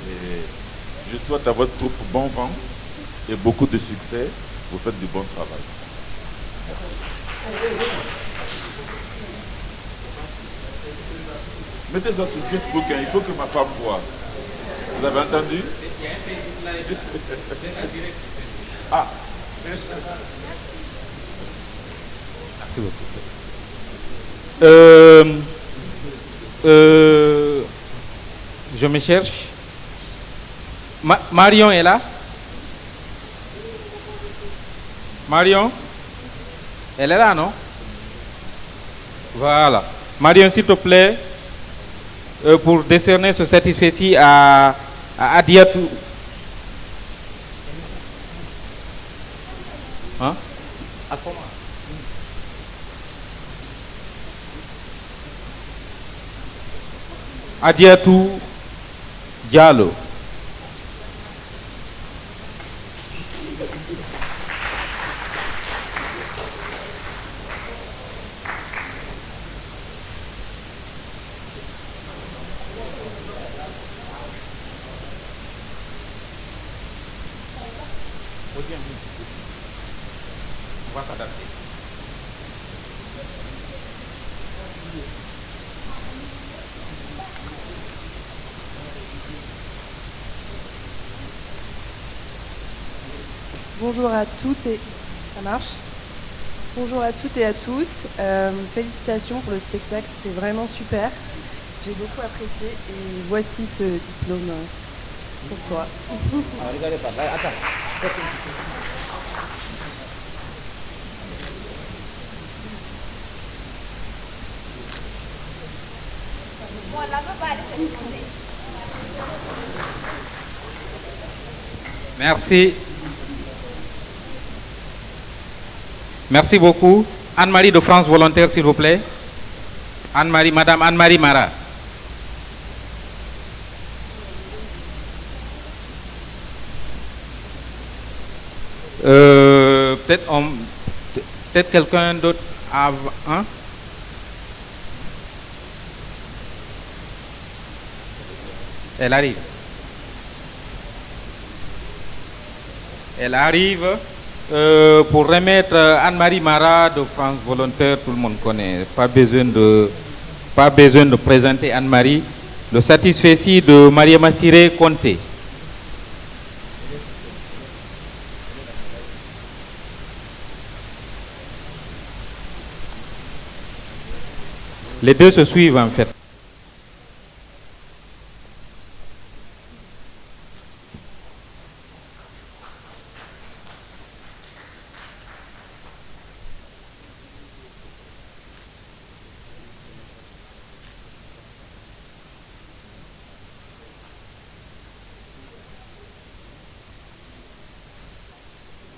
Et je souhaite à votre troupe bon vent et beaucoup de succès. Vous faites du bon travail. Merci. Mettez ça sur Facebook, hein. Il faut que ma femme voie. Vous avez entendu? Ah. Merci beaucoup. Je me cherche. Marion est là? Marion? Elle est là, non? Voilà. Marion, s'il te plaît, pour décerner ce satisfait-ci à Adiatou. Hein? Adiatou Diallo. On va s'adapter. Bonjour à toutes et... Ça marche? Bonjour à toutes et à tous. Félicitations pour le spectacle, c'était vraiment super. J'ai beaucoup apprécié et voici ce diplôme pour toi. Regardez pas, attends. Merci. Merci beaucoup. Anne-Marie de France Volontaire, s'il vous plaît. Anne-Marie, Madame Anne-Marie Mara. Peut-être quelqu'un d'autre avant. Hein? Elle arrive. Elle arrive pour remettre Anne-Marie Mara de France Volontaire, tout le monde connaît. Pas besoin de présenter Anne-Marie. Le satisfecit de Maria Massiré Conté. Les deux se suivent en fait.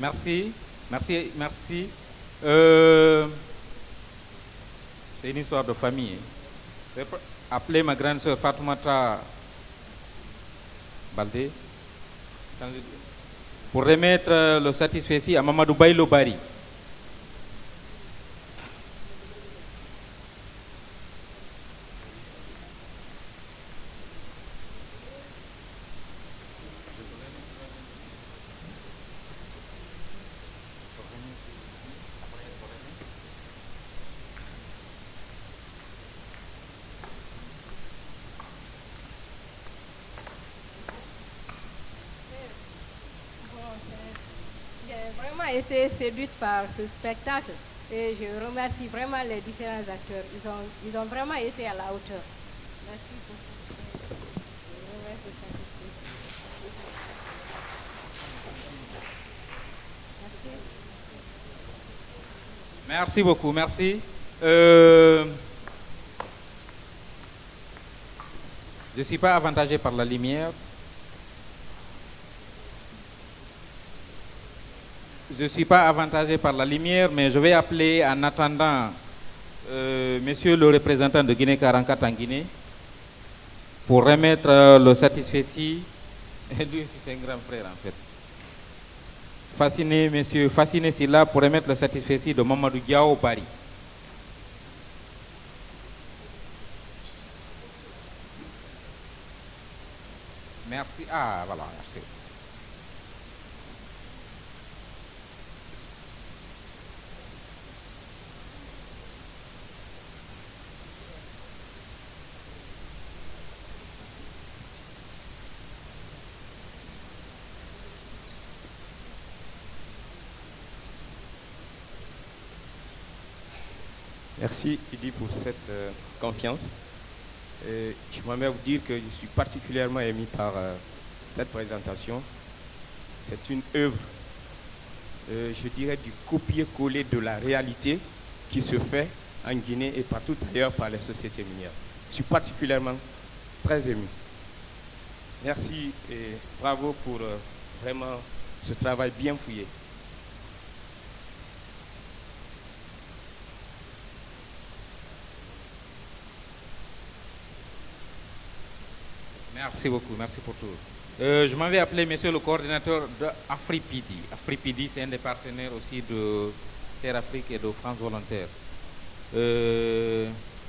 Merci, merci, merci. C'est une histoire de famille. Je vais appeler ma grande sœur Fatoumata Baldé pour remettre le satisfecit à Mamadou Bailo Bari. J'ai été séduite par ce spectacle et je remercie vraiment les différents acteurs. Ils ont vraiment été à la hauteur. Merci beaucoup. Merci beaucoup, merci. Je ne suis pas avantagé par la lumière. Je ne suis pas avantagé par la lumière, mais je vais appeler en attendant monsieur le représentant de Guinée 44 en Guinée pour remettre le satisfecit. Lui aussi c'est un grand frère en fait. Fasciné, monsieur Fasciné Silla pour remettre le satisfecit de Mamadou Diao Bari. Merci. Ah voilà, merci. Merci Idi pour cette confiance. Je m'aimerais vous dire que je suis particulièrement ému par cette présentation. C'est une œuvre, je dirais, du copier-coller de la réalité qui se fait en Guinée et partout ailleurs par les sociétés minières. Je suis particulièrement très ému. Merci et bravo pour vraiment ce travail bien fouillé. Merci beaucoup, merci pour tout. Je m'en vais appeler monsieur le coordinateur de Afripidi. Afripidi, c'est un des partenaires aussi de Terre Afrique et de France Volontaire.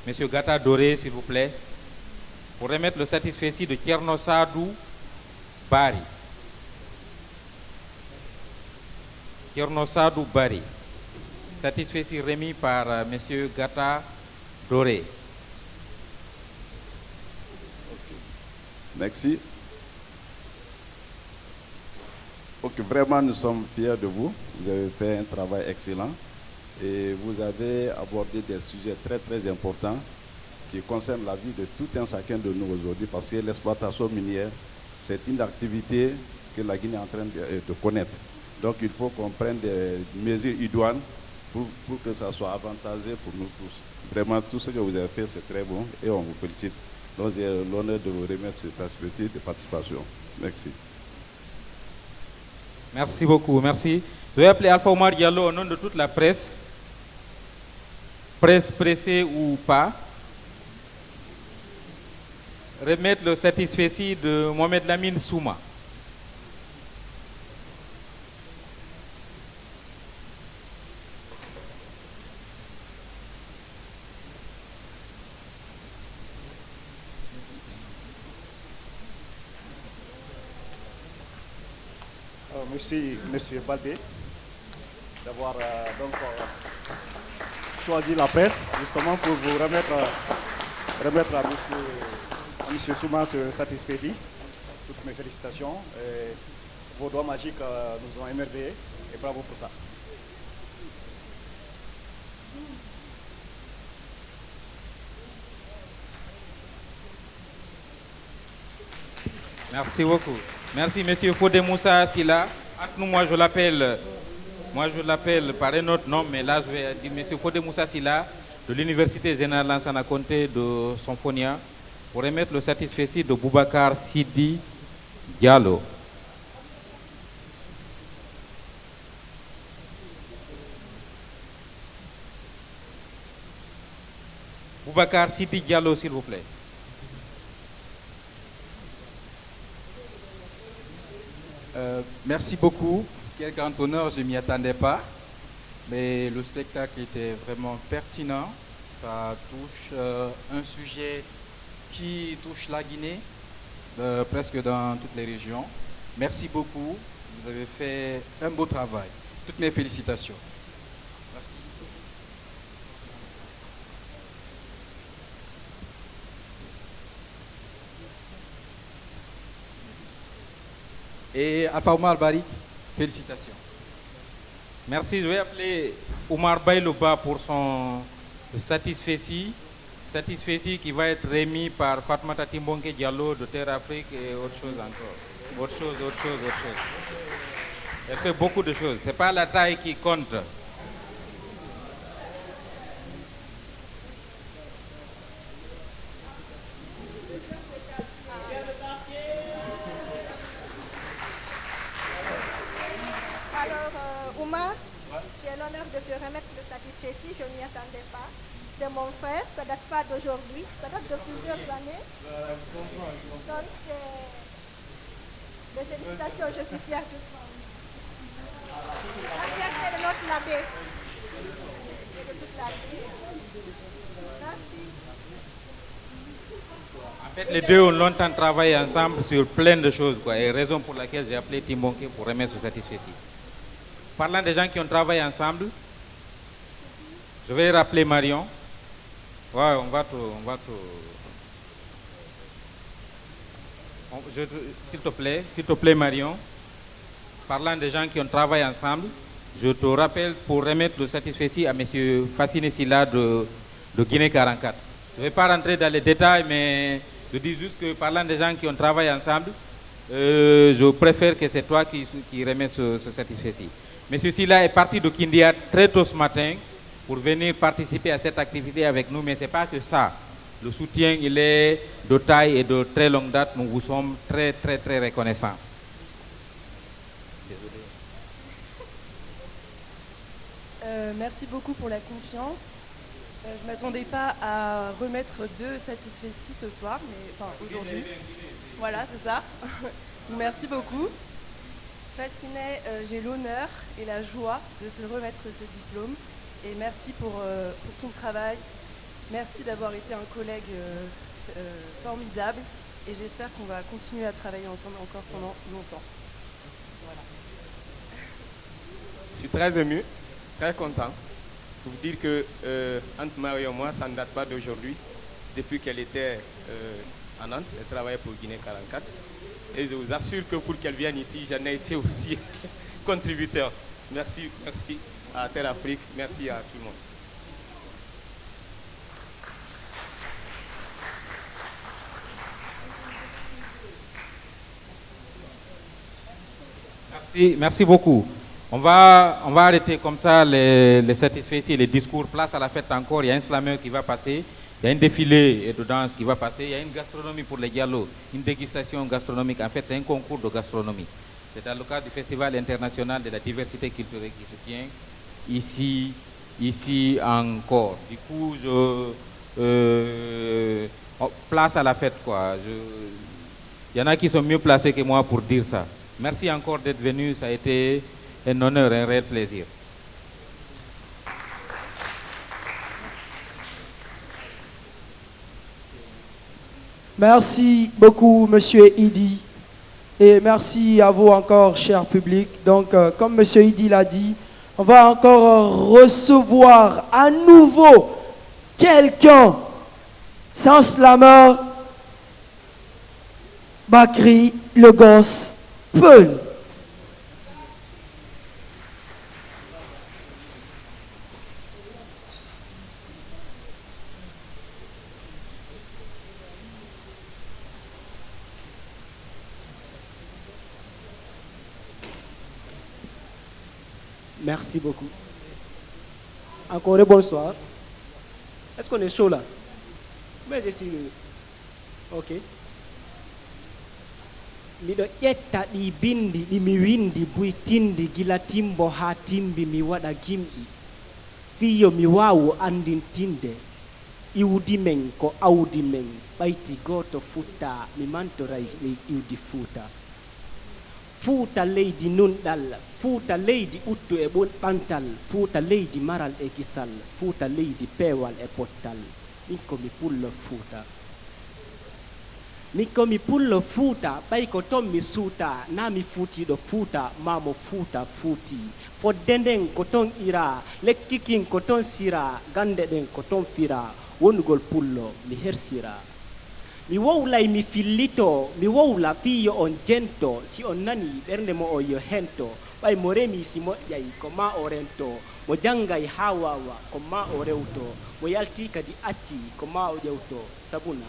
Monsieur Gata Doré, s'il vous plaît, pour remettre le satisfecit de Tierno Sadou Bari. Tierno Sadou Bari. Satisfecit remis par monsieur Gata Doré. Merci. Ok, vraiment, nous sommes fiers de vous. Vous avez fait un travail excellent et vous avez abordé des sujets très, très importants qui concernent la vie de tout un chacun de nous aujourd'hui parce que l'exploitation minière, c'est une activité que la Guinée est en train de connaître. Donc, il faut qu'on prenne des mesures idoines pour que ça soit avantageux pour nous tous. Vraiment, tout ce que vous avez fait, c'est très bon et on vous félicite. Donc, j'ai l'honneur de vous remettre cette activité de participation. Merci. Merci beaucoup, merci. Je vais appeler Alpha Omar Diallo au nom de toute la presse, presse pressée ou pas, remettre le satisfecit de Mohamed Lamine Souma. Merci, Monsieur Baldé, d'avoir choisi la presse justement pour vous remettre à Monsieur Souma ce satisfecit. Toutes mes félicitations. Et vos doigts magiques nous ont émerveillés et bravo pour ça. Merci beaucoup. Merci, Monsieur Fodé Moussa Silla. Moi, je l'appelle par un autre nom, mais là, je vais dire Monsieur Fodé Moussa Silla de l'Université Générale Lansana Conté de Symphonia pour remettre le satisfecit de Boubacar Sidi Diallo. Boubacar Sidi Diallo, s'il vous plaît. Merci beaucoup. Quel grand honneur, je ne m'y attendais pas. Mais le spectacle était vraiment pertinent. Ça touche un sujet qui touche la Guinée, presque dans toutes les régions. Merci beaucoup. Vous avez fait un beau travail. Toutes mes félicitations. Merci. Et Alpha Omar Barik, félicitations. Merci, je vais appeler Omar Baylouba pour son satisfecit qui va être remis par Fatmata Timbonke Diallo de Terre Afrique et autre chose encore. Autre chose. Elle fait beaucoup de choses. Ce n'est pas la taille qui compte. Oumar, j'ai l'honneur de te remettre le satisfecit, je ne m'y attendais pas. C'est mon frère, ça ne date pas d'aujourd'hui, ça date de plusieurs années. Donc des félicitations, je suis fière de toi. La fierté de notre labé. De toute la vie. Merci. En fait, les deux ont longtemps travaillé ensemble sur plein de choses, et raison pour laquelle j'ai appelé Timbonke pour remettre ce satisfecit. Parlant des gens qui ont travaillé ensemble, je vais rappeler Marion. Ouais, s'il te plaît Marion. Parlant des gens qui ont travaillé ensemble, je te rappelle pour remettre le satisfecit à M. Fassine Silla de Guinée 44. Je ne vais pas rentrer dans les détails, mais je dis juste que parlant des gens qui ont travaillé ensemble, je préfère que c'est toi qui remettes ce satisfecit. Monsieur Silla est parti de Kindia très tôt ce matin pour venir participer à cette activité avec nous, mais ce n'est pas que ça. Le soutien, il est de taille et de très longue date. Nous vous sommes très, très, très reconnaissants. Merci beaucoup pour la confiance. Je ne m'attendais pas à remettre 2 satisfecits ce soir, mais enfin aujourd'hui. Voilà, c'est ça. Merci beaucoup. Fassinet, j'ai l'honneur et la joie de te remettre ce diplôme et merci pour ton travail. Merci d'avoir été un collègue formidable et j'espère qu'on va continuer à travailler ensemble encore pendant longtemps. Voilà. Je suis très ému, très content pour vous dire que entre Marie et moi, ça ne date pas d'aujourd'hui. Depuis qu'elle était à Nantes, elle travaillait pour Guinée 44. Et je vous assure que pour qu'elle vienne ici, j'en ai été aussi contributeur. Merci à Terre Afrique, merci à tout le monde. Merci beaucoup. On va arrêter comme ça les satisfecits et les discours. Place à la fête encore, il y a un slammer qui va passer. Il y a un défilé de danse qui va passer. Il y a une gastronomie pour les dialogues, une dégustation gastronomique. En fait, c'est un concours de gastronomie. C'est dans le cadre du Festival international de la diversité culturelle qui se tient ici encore. Du coup, place à la fête, quoi. Il y en a qui sont mieux placés que moi pour dire ça. Merci encore d'être venu, ça a été un honneur, un réel plaisir. Merci beaucoup, Monsieur Idi. Et merci à vous encore, cher public. Donc, comme Monsieur Idi l'a dit, on va encore recevoir à nouveau quelqu'un, sans slammer, Bakri, le gosse, Peul. Merci beaucoup. Encore un bonsoir. Est-ce qu'on est chaud là? Mais je suis... Ok. Miɗo ƴetta ɗi bindi ɗi mi windi buytindi gila timbo ha timbi mi waɗa gimɗi fiyo mi wawu andintinde iwdi men ko awdi men ɓayti goto futta mi mantoray iwdi fuuta fuuta leydi nunɗal fuuta leydi uttu e ɓantal fuuta leydi maral e gisal fuuta leydi peewal e pottal min komi pullo fuuta min komi pullo fuuta ɓay ko ton mi suuta na mi fuutiɗo fuuta mamo fuuta fuuti fodde nden ko ton ira lekki kin ko ton sira gande ɗen ko ton fira wonugol pullo mi hersira mi wowlay mi fillito mi wowla fiyo on jento si on nani ɓernde mo o yo hento ɓay mo remi si moƴƴay ko ma o rento mo janggay ha wawa ko ma o rewto mo yalti kadi acci ko ma o ƴewto sabuna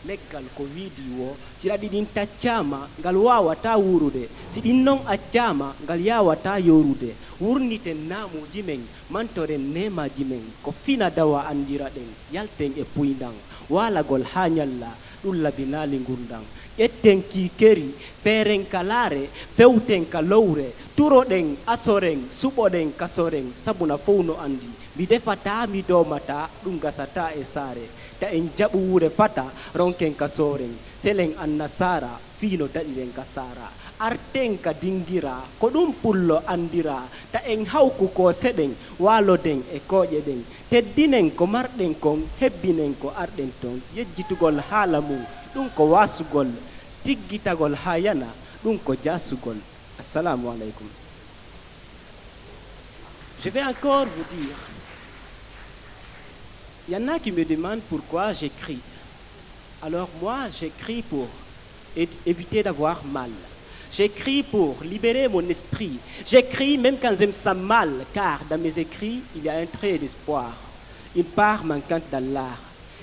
leggal ko wiidi wo siɗa ɗiɗin taccama ngal wawata wurude si ɗin non accama ngal yawata yorude wurniten namuji men mantoren nemaji men ko fina dawa andira ɗen yalten e puydan walagol ha ñalla ɗum labinali gurdan ƴetten kikeri feeren ka laare fewten ka lowre turoɗen asoren suɓoɗen kasoren sabuna fof no andi mi defata mi domata ɗum gasata e saare ta en jaɓu wure fata ronken ka soren selen annasara fiino daɗiren ka sara arten ka dingira ko ɗum pullo andira ta en hawku ko seɗen waloden e koƴe ɗen teddinen ko marɗen kon hebbinen ko arɗen ton yejjitugol haala mum ɗum ko wasugol tiggitagol ha yana ɗum ko jasugol. Assalamu alaikum. Je vais encore vous dire, il y en a qui me demandent pourquoi j'écris. Alors moi, j'écris pour éviter d'avoir mal. J'écris pour libérer mon esprit. J'écris même quand je me sens mal, car dans mes écrits, il y a un trait d'espoir, une part manquante dans l'art.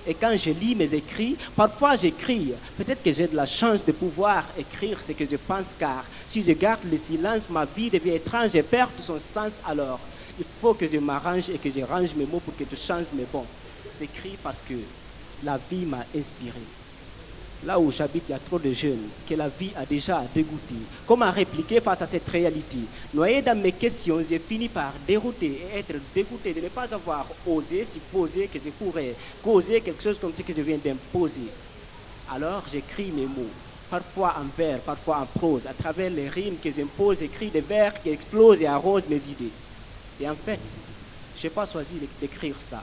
Et quand je lis mes écrits, parfois j'écris. Peut-être que j'ai de la chance de pouvoir écrire ce que je pense, car si je garde le silence, ma vie devient étrange et perd tout son sens. Alors, il faut que je m'arrange et que je range mes mots pour que tout change. Mais bon, j'écris parce que la vie m'a inspiré. Là où j'habite, il y a trop de jeunes que la vie a déjà dégoûté. Comment répliquer face à cette réalité? Noyé dans mes questions, j'ai fini par dérouter et être dégoûté de ne pas avoir osé supposer que je pourrais causer quelque chose comme ce que je viens d'imposer. Alors j'écris mes mots, parfois en vers, parfois en prose. À travers les rimes que j'impose, j'écris des vers qui explosent et arrosent mes idées. Et en fait, je n'ai pas choisi d'écrire ça.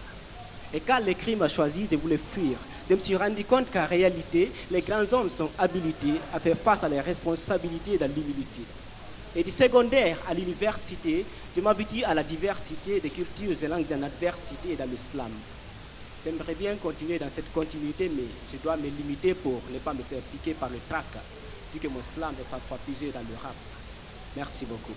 Et quand l'écrit m'a choisi, je voulais fuir. Je me suis rendu compte qu'en réalité, les grands hommes sont habilités à faire face à leurs responsabilités dans l'humilité. Et du secondaire à l'université, je m'habitue à la diversité des cultures et langues en adversité et dans l'islam. J'aimerais bien continuer dans cette continuité, mais je dois me limiter pour ne pas me faire piquer par le trac, vu que mon slam est parfois figé dans le rap. Merci beaucoup.